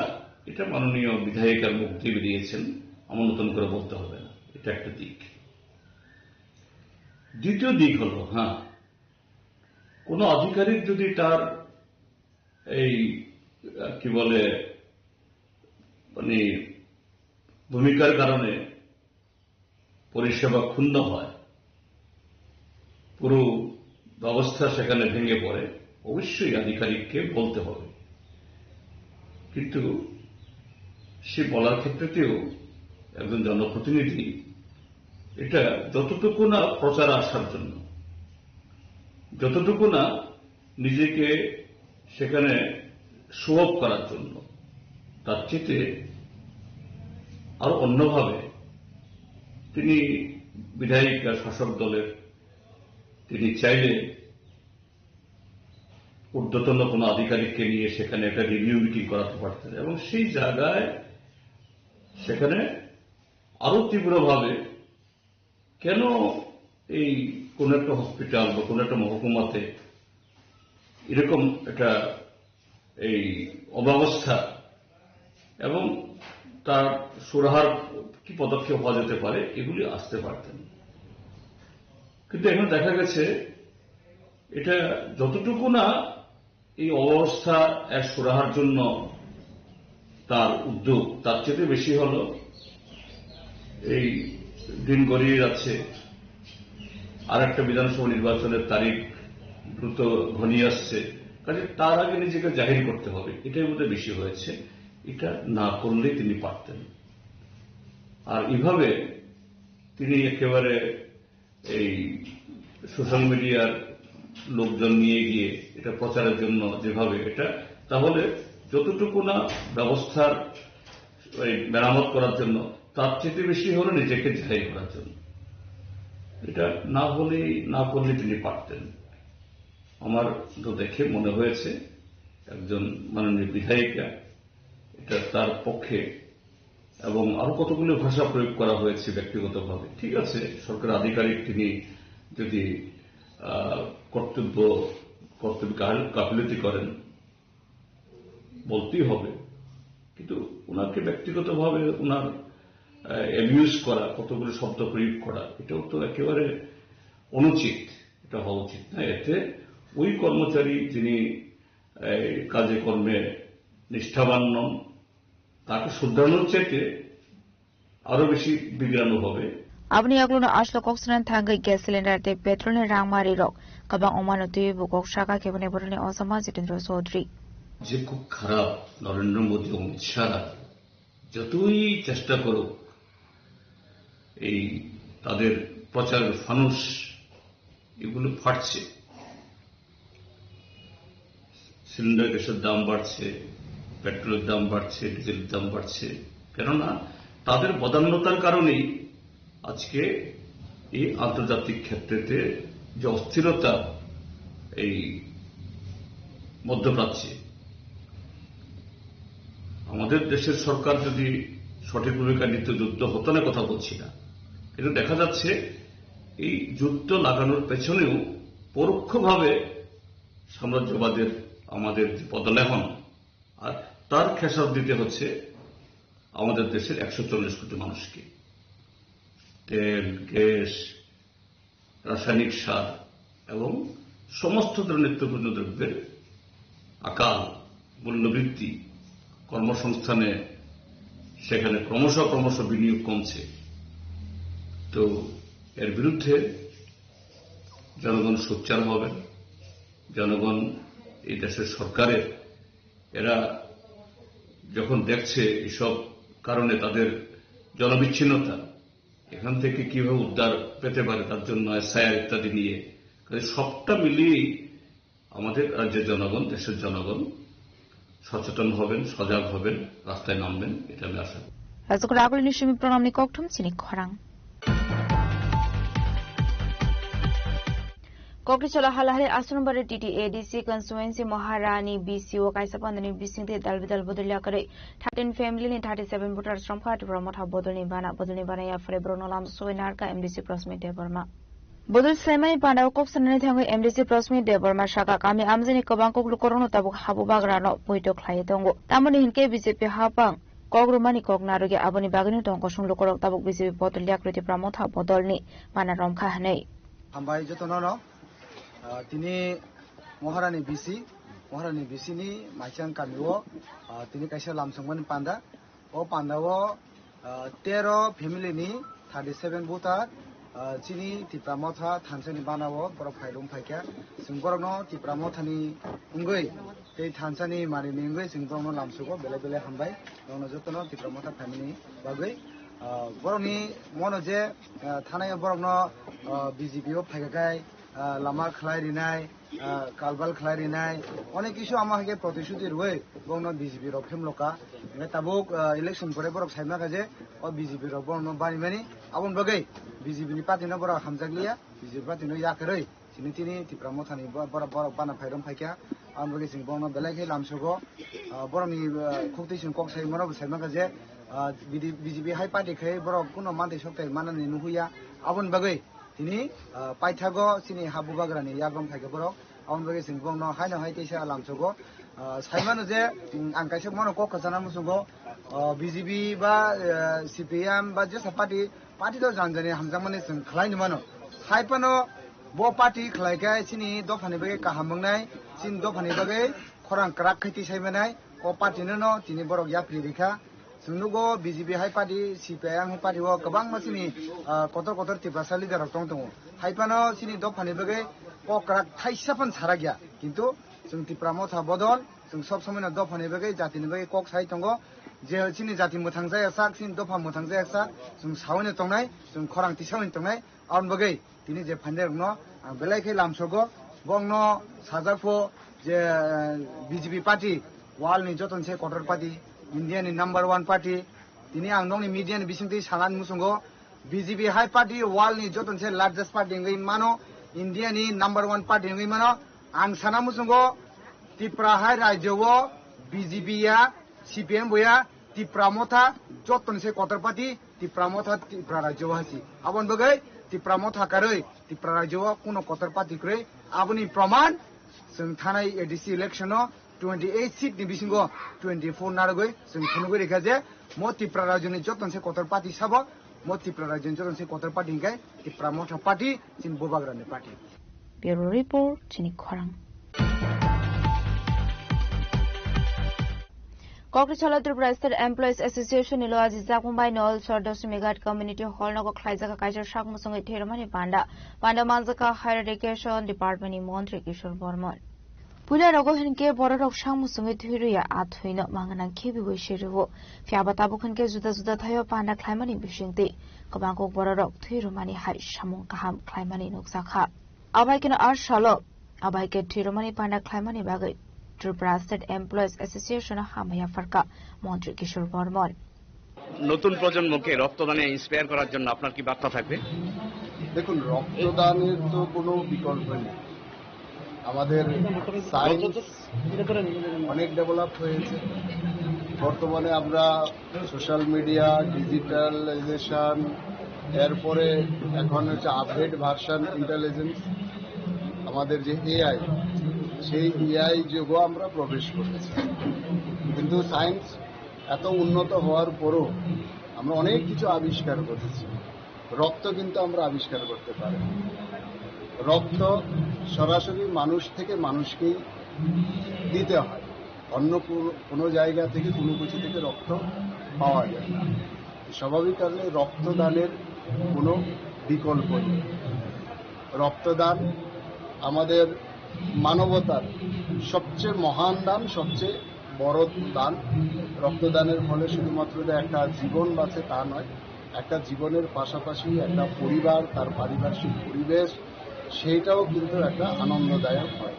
এটা মাননীয় বিধায়িকার মুখ দিয়ে বেরিয়েছেন, আমার নতুন করে বলতে হবে না, এটা একটা দিক। দ্বিতীয় দিক হল, কোন আধিকারিক যদি তার এই কি বলে মানে ভূমিকার কারণে পরিষেবা ক্ষুণ্ণ হয়, পুরো ব্যবস্থা সেখানে ভেঙে পড়ে, অবশ্যই আধিকারিককে বলতে হবে। কিন্তু সে বলার ক্ষেত্রেতেও একজন জনপ্রতিনিধি এটা যতটুকু না প্রচার আসার জন্য, যতটুকু না নিজেকে সেখানে শো অফ করার জন্য, তার চেয়ে আরো অন্যভাবে তিনি বিধায়িকা শাসক দলের, তিনি চাইলে ঊর্ধ্বতন কোন আধিকারিককে নিয়ে সেখানে একটা রিভিউ মিটিং করাতে পারতেন এবং সেই জায়গায় সেখানে আরো তীব্রভাবে কেন এই কোন একটা হসপিটাল বা কোন একটা মহকুমাতে এরকম একটা এই অব্যবস্থা এবং তার সুরাহার কি পদক্ষেপ হওয়া যেতে পারে, এগুলি আসতে পারতেন। কিন্তু এখন দেখা গেছে এটা যতটুকু না এই অবস্থা এক সুরাহার জন্য তার উদ্যোগ, তার চেয়ে বেশি হল এই দিন গড়িয়ে যাচ্ছে, আর একটা বিধানসভা নির্বাচনের তারিখ দ্রুত ঘনিয়ে আসছে, কাজে তার আগে নিজেকে জাহির করতে হবে, এটাই বোধহয় বেশি হয়েছে। এটা না করলেই তিনি পারতেন। আর এভাবে তিনি একেবারে এই সোশ্যাল মিডিয়ার লোকজন নিয়ে গিয়ে এটা প্রচারের জন্য যেভাবে এটা, তাহলে যতটুকু না ব্যবস্থার মেরামত করার জন্য, তার চেয়ে বেশি হলো নিজেকে জাহির করার জন্য। এটা না করলে তিনি পারতেন। আমার তো দেখে মনে হয়েছে একজন মাননীয় বিধায়িকা, এটা তার পক্ষে, এবং আরো কতগুলো ভাষা প্রয়োগ করা হয়েছে ব্যক্তিগতভাবে। ঠিক আছে, সরকার আধিকারিক, তিনি যদি কর্তব্য গাফিলতি করেন বলতেই হবে, কিন্তু ওনাকে ব্যক্তিগতভাবে ওনার অ্যাবিউজ করা, কতগুলো শব্দ প্রয়োগ করা, এটাও তো একেবারে অনুচিত, এটা হওয়া উচিত না। এতে ওই কর্মচারী যিনি কাজে কর্মে নিষ্ঠাবান নন, তাকে শুধরানোর চাইতে আরো বেশি বিগ্রানো হবে।
Abni agluno aslo koksran thangai gas cylinder te petrol ni rangmari rok kabang omanoti bukok shaka kebane borne osama Jitendra Chaudhary
যে খুব খারাপ নরেন্দ্র মোদী ও অমিত শাহরা যতই চেষ্টা করুক এই তাদের প্রচারের ফানুস এগুলো ফাটছে সিলিন্ডার গ্যাসের দাম বাড়ছে পেট্রোলের দাম বাড়ছে ডিজেলের দাম বাড়ছে কেননা তাদের বদান্যতার কারণেই আজকে এই আন্তর্জাতিক ক্ষেত্রেতে যে অস্থিরতা এই মধ্যপ্রাচ্যে আমাদের দেশের সরকার যদি সঠিক ভূমিকা নিত যুদ্ধ হতো না কথা বলছি না কিন্তু দেখা যাচ্ছে এই যুদ্ধ লাগানোর পেছনেও পরোক্ষভাবে সাম্রাজ্যবাদের আমাদের যে পদলেহন আর তার খেসারত দিতে হচ্ছে আমাদের দেশের 140 কোটি মানুষকে তেল গ্যাস রাসায়নিক সার এবং সমস্ত ধরনের নিত্যপ্রয়োজনীয় দ্রব্যের আকাল মূল্যবৃদ্ধি কর্মসংস্থানে সেখানে ক্রমশ বিনিয়োগ কমছে তো এর বিরুদ্ধে জনগণ সোচ্চার হবেন জনগণ এই দেশের সরকারের এরা যখন দেখছে এসব কারণে তাদের জনবিচ্ছিন্নতা এখান থেকে কিভাবে উদ্ধার পেতে পারে তার জন্য এসআইআর ইত্যাদি নিয়ে সবটা মিলিয়ে আমাদের রাজ্যের জনগণ দেশের জনগণ সচেতন হবেন সজাগ হবেন রাস্তায় নামবেন এটা আমি আশা করি
রাজকোট আগলি নিশমি প্রণামনি ককঠুম চিনি খরাং Kokrichola halahale asrambare TTADC constituency Maharani BCO kaisapandani bisingte dalbidal bodolya kare 13 family ni 37 voters from Khat Brahmotha bodolni bana ya fre bronolam soinarka MDC prosmit debarma bodol semai pandao koksanani thango MDC prosmit debarma shaka kami amjani kobang koklu korono tabuk habu bagrano poito khlai tongo tamoni hinke BJP hapang Kogrumani koknaroge aboni bagani tongko sunglo korok tabuk BJP bodolya kriti Brahmotha bodolni bana romkha hanei
ambai jotonono তিনি মহারানী BC ni maicang kamio তিনি kaisa lamsangman panda o pandao 13 family ni 37 buta chini tipramotha thansani banao borok phailum phaikya singborno tipramotha ni ungoi tei thansani mari ningoi singborno lamsugo bele bele hambai nono jotono tipramotha family bagoi boroni mono je thanai borokno BJP o phaikai Lama খেলাই Rinnai কালবাল খেলাই Rinnai অনেক কিছু আমাকে প্রতিশ্রুতি রয়ে এবং BJP রক্ষেম লোকা তাবুক election করে বরক সাইমা কাজে ও বিজেপি রক বর্ণ বানি মানি আবন বাগৈ বিজেপি নি পার্টি না বরক হামজাগলিয়া বিজেপি পার্টি নই ইয়াকरै তিনি তিনি টিপ্রামথানি বরক বরক বানা ফাইরম ফাইকা আন বাগৈ সিং বর্ণ বেলাইকে লামসগো বরনি খুকতিসিন কক সাইমানো সাইমা কাজে বিজেপি হাই পার্টি খাই বরক কোনো মানতে সপ্তাহে মানানি নুহুয়া আবন বাগৈ তিনি পাইথাগো চিনি হাবু বাগ্রানি ইয়াগম ফাইকে বরক আবন বাগৈ সিং বর্ণ হাই না হাই তেসা লামসগো সাইমানো যে আং কাইসে মনো কক খাজানা মুসুগো বিজেপি বা সিপিএম বা যেসব পার্টি তো জানজানি হামজামানে जों খালাইनो मानो हाइपानो बो पार्टी खलायगाय सिनि दफानि बागै काहामंनाय सिन दफानि बागै खरां क्राक खैति साइमानाय ओ पार्टीनो न तिनि बरक याप्रि रेखा जोंनुगो बिजेपि हाइ पार्टी सिपिएम हाइ पार्टी ओ गोबां मासिनि कतर तिब्रासा लिडार दं हाइपानो सिनि दफानि बागै ओ क्राक थाइसाफान सारा गया किन्तु जों तिप्रामथा बदल जों सब समयनो दफानि बागै जातिनि बागै कक साइ दंगो जे सिनि जाति मोथां जाया साक सिनि दफा मोथां जाया साक जों सावनो दंनाय जों खरां तिसावनो दंनाय आउन बागै তিনি যে ফান্ডের ন বেলাইকে লামসগো বংন সাজারফো যে বিজেপি পার্টি ওয়ার্ল্ডনি যতনसे কটর পার্টি ইন্ডিয়াनि নাম্বার 1 পার্টি তিনি আং নংनि মিডিয়াनि बिसिंथि सानान मुसुंगो বিজেপি हाइ पार्टी ওয়ার্ল্डनि যতनसे लार्जेस्ट पार्टी ngै मानो इन्डियानि नाम्बार 1 पार्टी ngै मानो आं साना मुसुंगो त्रिपुरा हाइ राज्यओ बिजेपिया सिपिएम बया त्रिपुरामथा যতनसे कटर पार्टी त्रिपुरामथा त्रिपुरा राज्यओ हासि आबन बगै त्रिपुरामथा कारै त्रिपुरा राज्यओ कोनो कटर पार्टी क्रై आबनि प्रमाण जों थानाय एडिसि इलेक्शनआव 28 सीट नि बिसिंगो 24 नारगै जों थुनुगै रेखा जे म त्रिपुरा राज्यनि যতनसे कटर पार्टी साबो म त्रिपुरा राज्यनि যতनसे कटर पार्टी गाय त्रिपुरामथा पार्टी चिन बोबाग्रानि पार्टी
ब्यूरो रिपोर्ट चिनि खरां Kokrichola Tripura State Employees Association ilo aji Jakmumbai Nol Chordosu Megat Community Hall nago khlaijaka kaisar shakmusungai theromani panda manjaka Higher Education Department ni Montri Kishore Bormon. Pula rogo hinke borok shakmusungai thiruya athuino mangana kebi boishiru fiaba tabukhanke juda thayo panda khlaimani bisingti kabangko borok thirumani hai samung kaham khlaimani noksakha abaikena arshalo abaike thirumani panda khlaimani bagai Tripura State Employees Association হামাইয়া Farakka মন্ত্রী কিশোর বর্মন
নতুন প্রজন্মকে রক্তদানে inspire করার জন্য আপনার কি বার্তা থাকবে?
দেখুন, রক্তদানের তো কোনো বিকল্প নেই। আমাদের সায়েন্স অনেক ডেভেলপ হয়েছে। বর্তমানে আমরা সোশ্যাল মিডিয়া, ডিজিটালাইজেশন, এরপরে এখন হচ্ছে আপডেট ভার্সন ইন্টেলিজেন্স, আমাদের যে এআই, সেই এআই যুগও আমরা প্রবেশ করেছি। কিন্তু সায়েন্স এত উন্নত হওয়ার পরও আমরা অনেক কিছু আবিষ্কার করেছি। রক্ত কিন্তু আমরা আবিষ্কার করতে পারি। রক্ত সরাসরি মানুষ থেকে মানুষকেই দিতে হয়, অন্য কোনো জায়গা থেকে কোনো কিছু থেকে রক্ত পাওয়া যায় না। স্বাভাবিক কারণে রক্তদানের কোনো বিকল্প নেই। রক্তদান আমাদের মানবতার সবচেয়ে মহান দান, সবচেয়ে বড় দান। রক্তদানের ফলে শুধুমাত্র যে একটা জীবন বাঁচে তা নয়, একটা জীবনের পাশাপাশি একটা পরিবার, তার পারিপার্শ্বিক পরিবেশ, সেইটাও কিন্তু একটা আনন্দদায়ক হয়।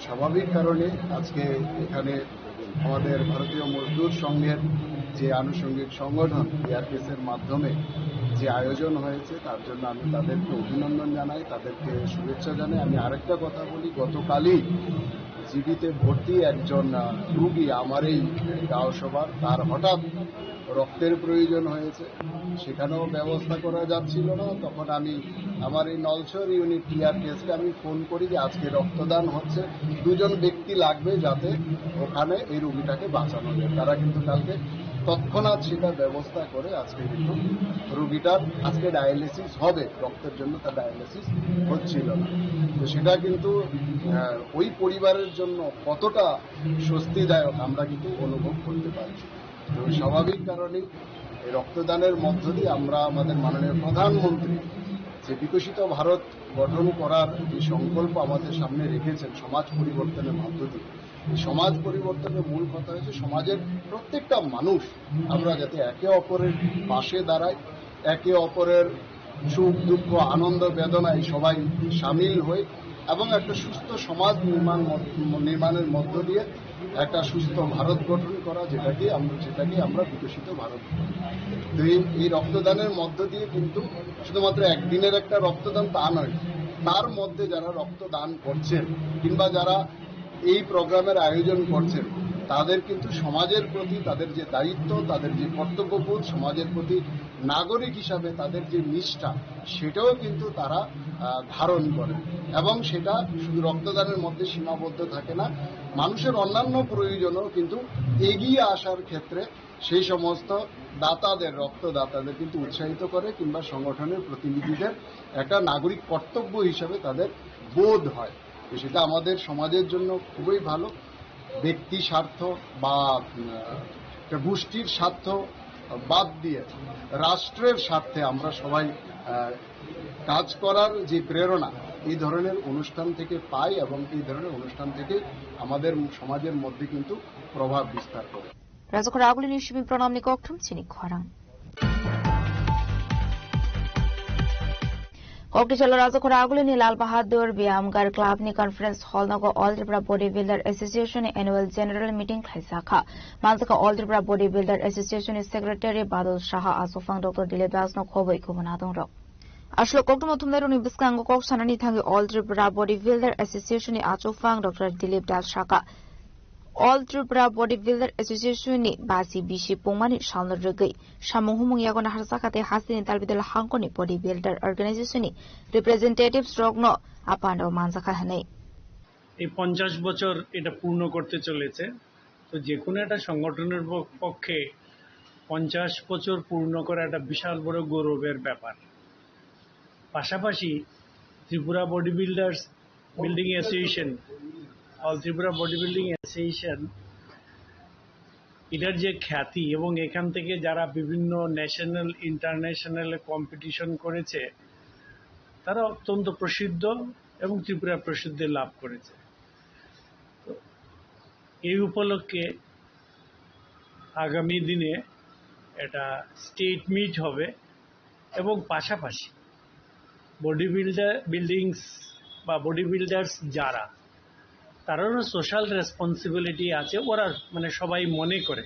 স্বাভাবিক কারণে আজকে এখানে আমাদের ভারতীয় মজদুর সংঘের যে আনুষঙ্গিক সংগঠন বিআরপিএসের মাধ্যমে যে আয়োজন হয়েছে, তার জন্য আমি তাদেরকে অভিনন্দন জানাই, তাদেরকে শুভেচ্ছা জানাই। আমি আরেকটা কথা বলি, গতকালই জিবিতে ভর্তি একজন রুগী আমার এই গাঁওসভার, তার হঠাৎ রক্তের প্রয়োজন হয়েছে, সেখানেও ব্যবস্থা করা যাচ্ছিল না। তখন আমি আমার এই নলছর ইউনিট বিআরপিএসকে আমি ফোন করি যে আজকে রক্তদান হচ্ছে, 2 জন ব্যক্তি লাগবে যাতে ওখানে এই রুগীটাকে বাঁচানো যায়। তারা কিন্তু কালকে তৎক্ষণাৎ সেটা ব্যবস্থা করে আজকে কিন্তু রুগীটার আজকে ডায়ালিসিস হবে, রক্তের জন্য তার ডায়ালিসিস হচ্ছিল না। তো সেটা কিন্তু ওই পরিবারের জন্য কতটা স্বস্তিদায়ক আমরা কিন্তু অনুভব করতে পারছি। তো স্বাভাবিক কারণেই এই রক্তদানের মধ্য দিয়ে আমরা আমাদের মাননীয় প্রধানমন্ত্রী যে বিকশিত ভারত গঠন করার যে সংকল্প আমাদের সামনে রেখেছেন সমাজ পরিবর্তনের মধ্য দিয়ে, এই সমাজ পরিবর্তনের মূল কথা হচ্ছে সমাজের প্রত্যেকটা মানুষ আমরা যাতে একে অপরের পাশে দাঁড়াই, একে অপরের সুখ দুঃখ আনন্দ বেদনায় সবাই সামিল হই এবং একটা সুস্থ সমাজ নির্মাণের মধ্য দিয়ে একটা সুস্থ ভারত গঠন করা, যেটাকে আমরা বিকশিত ভারত করি। তো এই রক্তদানের মধ্য দিয়ে কিন্তু শুধুমাত্র একদিনের একটা রক্তদান তা নয়, তার মধ্যে যারা রক্তদান করছেন কিংবা যারা এই প্রোগ্রামের আয়োজন করছেন, তাদের কিন্তু সমাজের প্রতি তাদের যে দায়িত্ব, তাদের যে কর্তব্যবোধ, সমাজের প্রতি নাগরিক হিসাবে তাদের যে নিষ্ঠা, সেটাও কিন্তু তারা ধারণ করে এবং সেটা শুধু রক্তদানের মধ্যে সীমাবদ্ধ থাকে না, মানুষের অন্যান্য প্রয়োজনও কিন্তু এগিয়ে আসার ক্ষেত্রে সেই সমস্ত দাতাদের, রক্তদাতাদের কিন্তু উৎসাহিত করে কিংবা সংগঠনের প্রতিনিধিদের একটা নাগরিক কর্তব্য হিসাবে তাদের বোধ হয়। তো সেটা আমাদের সমাজের জন্য খুবই ভালো। ব্যক্তি স্বার্থ বা গোষ্ঠীর স্বার্থ বাদ দিয়ে রাষ্ট্রের স্বার্থে আমরা সবাই কাজ করার যে প্রেরণা এই ধরনের অনুষ্ঠান থেকে পাই এবং এই ধরনের অনুষ্ঠান থেকে আমাদের সমাজের মধ্যে কিন্তু প্রভাব বিস্তার করে।
রাজকর আগুলি নিশ্চিত প্রণাম নিকক্ষম চিনি খরাং Kokrichola Razakora Aguli ni Lal Bahadur Biamgar Club ni Conference Hall nago All Tripura Bodybuilder Association Annual General Meeting khaisakha Manzaka All Tripura Bodybuilder Association Secretary Badal Shaha Asofang Dr. Dilip Das no khoboi kubonadong ro Ashlo koktum thumneru ni biskango kok sanani thangi All Tripura Bodybuilder Association ni Asofang Dr. Dilip Das Shaka All Tripura Bodybuilder Association ni basi bishi pongmani shalno regai samuhumung yagona harsakate hasini talbidel hangkoni bodybuilder organization ni representatives rogno apando manzaka hanei
এই 50 বছর এটা পূর্ণ করতে চলেছে। তো যে কোনো একটা সংগঠনের পক্ষে 50 বছর পূর্ণ করা একটা বিশাল বড় গৌরবের ব্যাপার। পাশাপাশি Tripura body builders building association, all Tripura body building association এটার যে খ্যাতি এবং এখান থেকে যারা বিভিন্ন ন্যাশনাল ইন্টারন্যাশনাল কম্পিটিশন করেছে তারা অত্যন্ত প্রসিদ্ধ এবং ত্রিপুরা প্রসিদ্ধি লাভ করেছে। তো এই উপলক্ষে আগামী দিনে এটা স্টেট মিট হবে এবং পাশাপাশি বডি বিল্ডার্স যারা তারারও সোশ্যাল রেসপন্সিবিলিটি আছে, ওরা মানে সবাই মনে করে,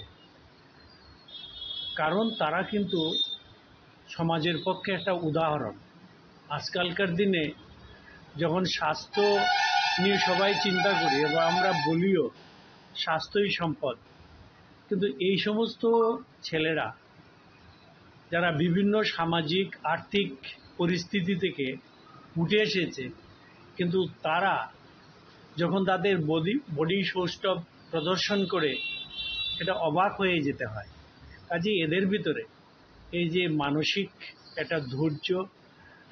কারণ তারা কিন্তু সমাজের পক্ষে একটা উদাহরণ। আজকালকার দিনে যখন স্বাস্থ্য নিয়ে সবাই চিন্তা করি এবং আমরা বলিও স্বাস্থ্যই সম্পদ, কিন্তু এই সমস্ত ছেলেরা যারা বিভিন্ন সামাজিক আর্থিক পরিস্থিতি থেকে উঠে এসেছে, কিন্তু তারা যখন তাদের বডি সৌষ্ঠব প্রদর্শন করে এটা অবাক হয়ে যেতে হয়। কাজেই এদের ভিতরে এই যে মানসিক একটা ধৈর্য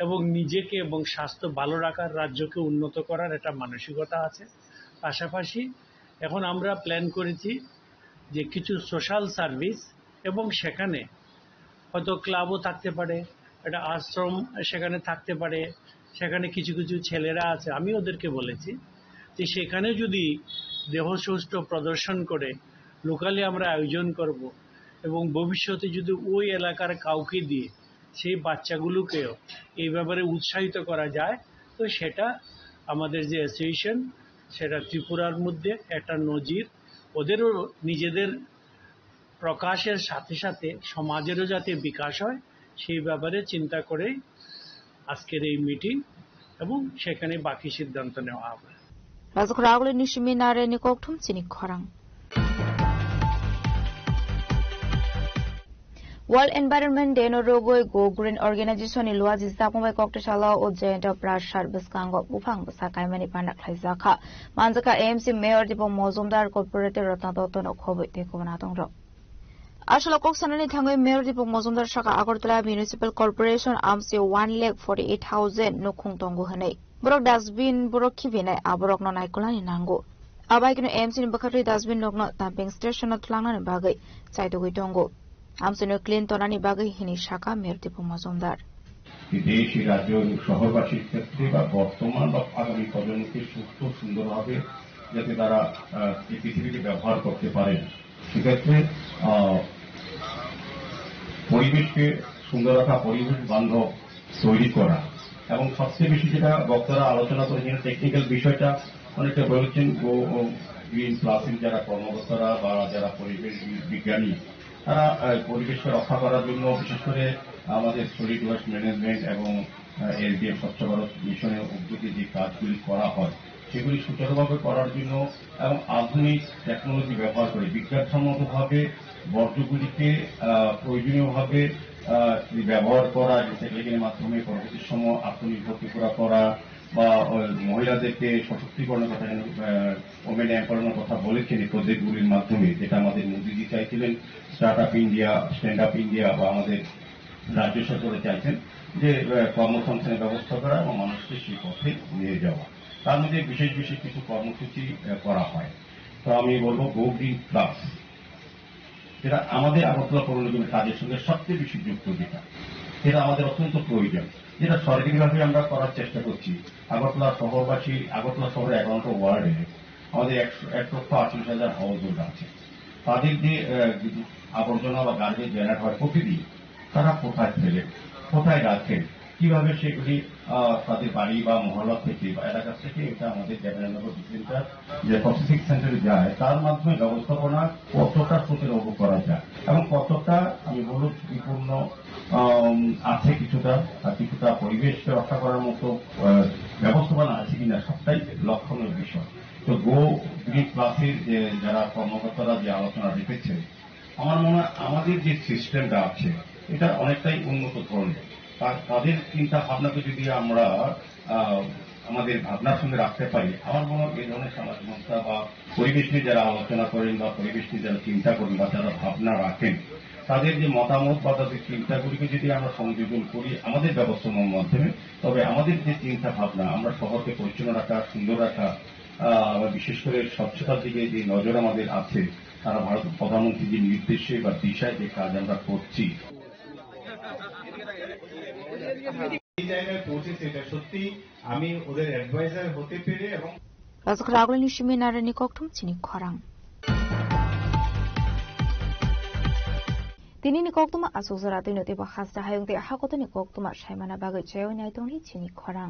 এবং নিজেকে এবং স্বাস্থ্য ভালো রাখার, রাজ্যকে উন্নত করার একটা মানসিকতা আছে। পাশাপাশি এখন আমরা প্ল্যান করেছি যে কিছু সোশ্যাল সার্ভিস, এবং সেখানে হয়তো ক্লাবও থাকতে পারে, একটা আশ্রম সেখানে থাকতে পারে, সেখানে কিছু কিছু ছেলেরা আছে, আমি ওদেরকে বলেছি যে সেখানে যদি দেহসৌষ্ঠ প্রদর্শন করে লোকালি আমরা আয়োজন করব, এবং ভবিষ্যতে যদি ওই এলাকার কাউকে দিয়ে সেই বাচ্চাগুলোকেও এই ব্যাপারে উৎসাহিত করা যায়, তো সেটা আমাদের যে অ্যাসোসিয়েশন সেটা ত্রিপুরার মধ্যে একটা নজির, ওদেরও নিজেদের প্রকাশের সাথে সাথে সমাজেরও যাতে বিকাশ হয় সেই ব্যাপারে চিন্তা করে আজকের এই মিটিং, এবং সেখানে বাকি সিদ্ধান্ত নেওয়া হবে।
রাজখরাগলি নিশিমিনারে নিককঠুম চিনি খরাং। World Environment Day no rogoi go green organization ni luaji sapongbai kokteshala o joint prashar biskango bufang sakai mani panak khlaijaka manjaka AMC mayor dipo mozumdar corporator ratnadoton okhobai tekona tongrok আসলে কক্সসানানি থাঙ্গই mayor Dipak Majumdar শাখা Agartala municipal corporation আমসি 1,48,000 নখুং তঙ্গু হনাই বরক dustbin বরক খিবিনাই আবরক নাইকুলানি নাঙ্গু আবাই কিনো এমসি ni bakhatri ডাস্টবিন নকনো ডাম্পিং স্টেশন থলাংনানি বাগৈ চাইতগৈ তঙ্গু আমসিনো ক্লিন তনানি বাগৈ হিনি শাখা মেয়র দীপক মজুমদার
দেশ রাজ্য এবং শহরবাসীর ক্ষেত্রে বা বর্তমান বা আগামী প্রজন্মকে সুস্থ সুন্দরভাবে যাতে তারা এই পৃথিবীকে ব্যবহার করতে পারেন, সেক্ষেত্রে পরিবেশকে সুন্দর রাখা, পরিবেশ বান্ধব তৈরি করা, এবং সবচেয়ে বেশি যেটা বক্তারা আলোচনা করেছেন টেকনিক্যাল বিষয়টা অনেকটা বলেছেন, গ্রিন প্লাসিং যারা কর্মকর্তারা বা যারা পরিবেশ বিজ্ঞানী তারা পরিবেশকে রক্ষা করার জন্য বিশেষ করে আমাদের সলিড ওয়েস্ট ম্যানেজমেন্ট এবং এলডিএফ স্বচ্ছ ভারত মিশনের উদ্যোগে যে কাজগুলি করা হয় সেগুলি সুচারুভাবে করার জন্য এবং আধুনিক টেকনোলজি ব্যবহার করে বিজ্ঞানসম্মতভাবে বর্জ্যগুলিকে প্রয়োজনীয়ভাবে ব্যবহার করা, রিসাইক্লিংয়ের মাধ্যমে পরবর্তী সময় আত্মনির্ভর করা বা মহিলাদেরকে সশক্তিকরণের কথা, ওমেন এম্পাওয়ারমেন্টের কথা বলেছেন এই প্রজেক্টগুলির মাধ্যমে, যেটা আমাদের মোদীজি চাইছিলেন, start up India, stand up India বা আমাদের রাজ্য সরকারে চাইছেন যে কর্মসংস্থানের ব্যবস্থা করা এবং মানুষকে সেই পথে নিয়ে যাওয়া। তার মধ্যে বিশেষ বিশেষ কিছু কর্মসূচি করা হয়। তো আমি বলবো গো গ্রিন প্লাস, যেটা আমাদের আগরতলা পৌর নিগমের কাজের সঙ্গে সবচেয়ে বেশি যুক্ত, যেটা আমাদের অত্যন্ত প্রয়োজন, যেটা সরকারিভাবে আমরা করার চেষ্টা করছি। আগরতলা শহরবাসী, আগরতলা শহরে 11টা ওয়ার্ডে আমাদের 1,80,000 হাউস হোল্ড আছে। তাদের যে আবর্জনা বা গার্বেজ জেনারেট হয় প্রতিদিন, তারা কোথায় ফেলে, কোথায় রাখেন, কিভাবে সেগুলি তাদের বাড়ি বা মহল্লা থেকে বা এলাকা থেকে এটা আমাদের জেনারেলনগর সেন্টার যে প্রসেসিং সেন্টারে যায়, তার মাধ্যমে ব্যবস্থাপনা কতটা সচেতন করা যায় এবং কতটা আমি বলব ঝুঁকিপূর্ণ আছে, কিছুটা পরিবেশকে রক্ষা করার মতো ব্যবস্থাপনা আছে কিনা, সবটাই লক্ষণের বিষয়। তো গো গ্রিন প্লাসের যে যারা কর্মকর্তারা যে আলোচনা রেখেছে, আমার মনে হয় আমাদের যে সিস্টেমটা আছে এটা অনেকটাই উন্নত ধরনের। তাদের চিন্তা ভাবনাকে যদি আমরা আমাদের ভাবনার সঙ্গে রাখতে পারি, আমার মনে হয় এই ধরনের সামাজিক সংস্থা বা পরিবেশ নিয়ে যারা আলোচনা করেন বা পরিবেশ নিয়ে যারা চিন্তা করেন বা যারা ভাবনা রাখেন, তাদের যে মতামত বা তাদের চিন্তাগুলিকে যদি আমরা সংযোজন করি আমাদের ব্যবস্থাপনার মাধ্যমে, তবে আমাদের যে চিন্তা ভাবনা, আমরা শহরকে পরিচ্ছন্ন রাখা, সুন্দর রাখা,
বিশেষ করে স্বচ্ছতার দিকে যে নজর আমাদের আছে, তারা ভারতের প্রধানমন্ত্রী যে নির্দেশে বা দিশায় যে কাজ আমরা করছি
এই জায়গায় পৌঁছেছে, এটা সত্যি আমি ওদের অ্যাডভাইজার হতে পেরে এবং
রাজগ্রাগলনি সিমিনারনি কক্টম চিনি খরাং তিনি নিকক্তমা আসুজরা তিনতে বা হাসা হায়ংতে হাকতনি কক্তমা সাইমানা বাগৈ চেয়নাই তংনি চিনি খরাং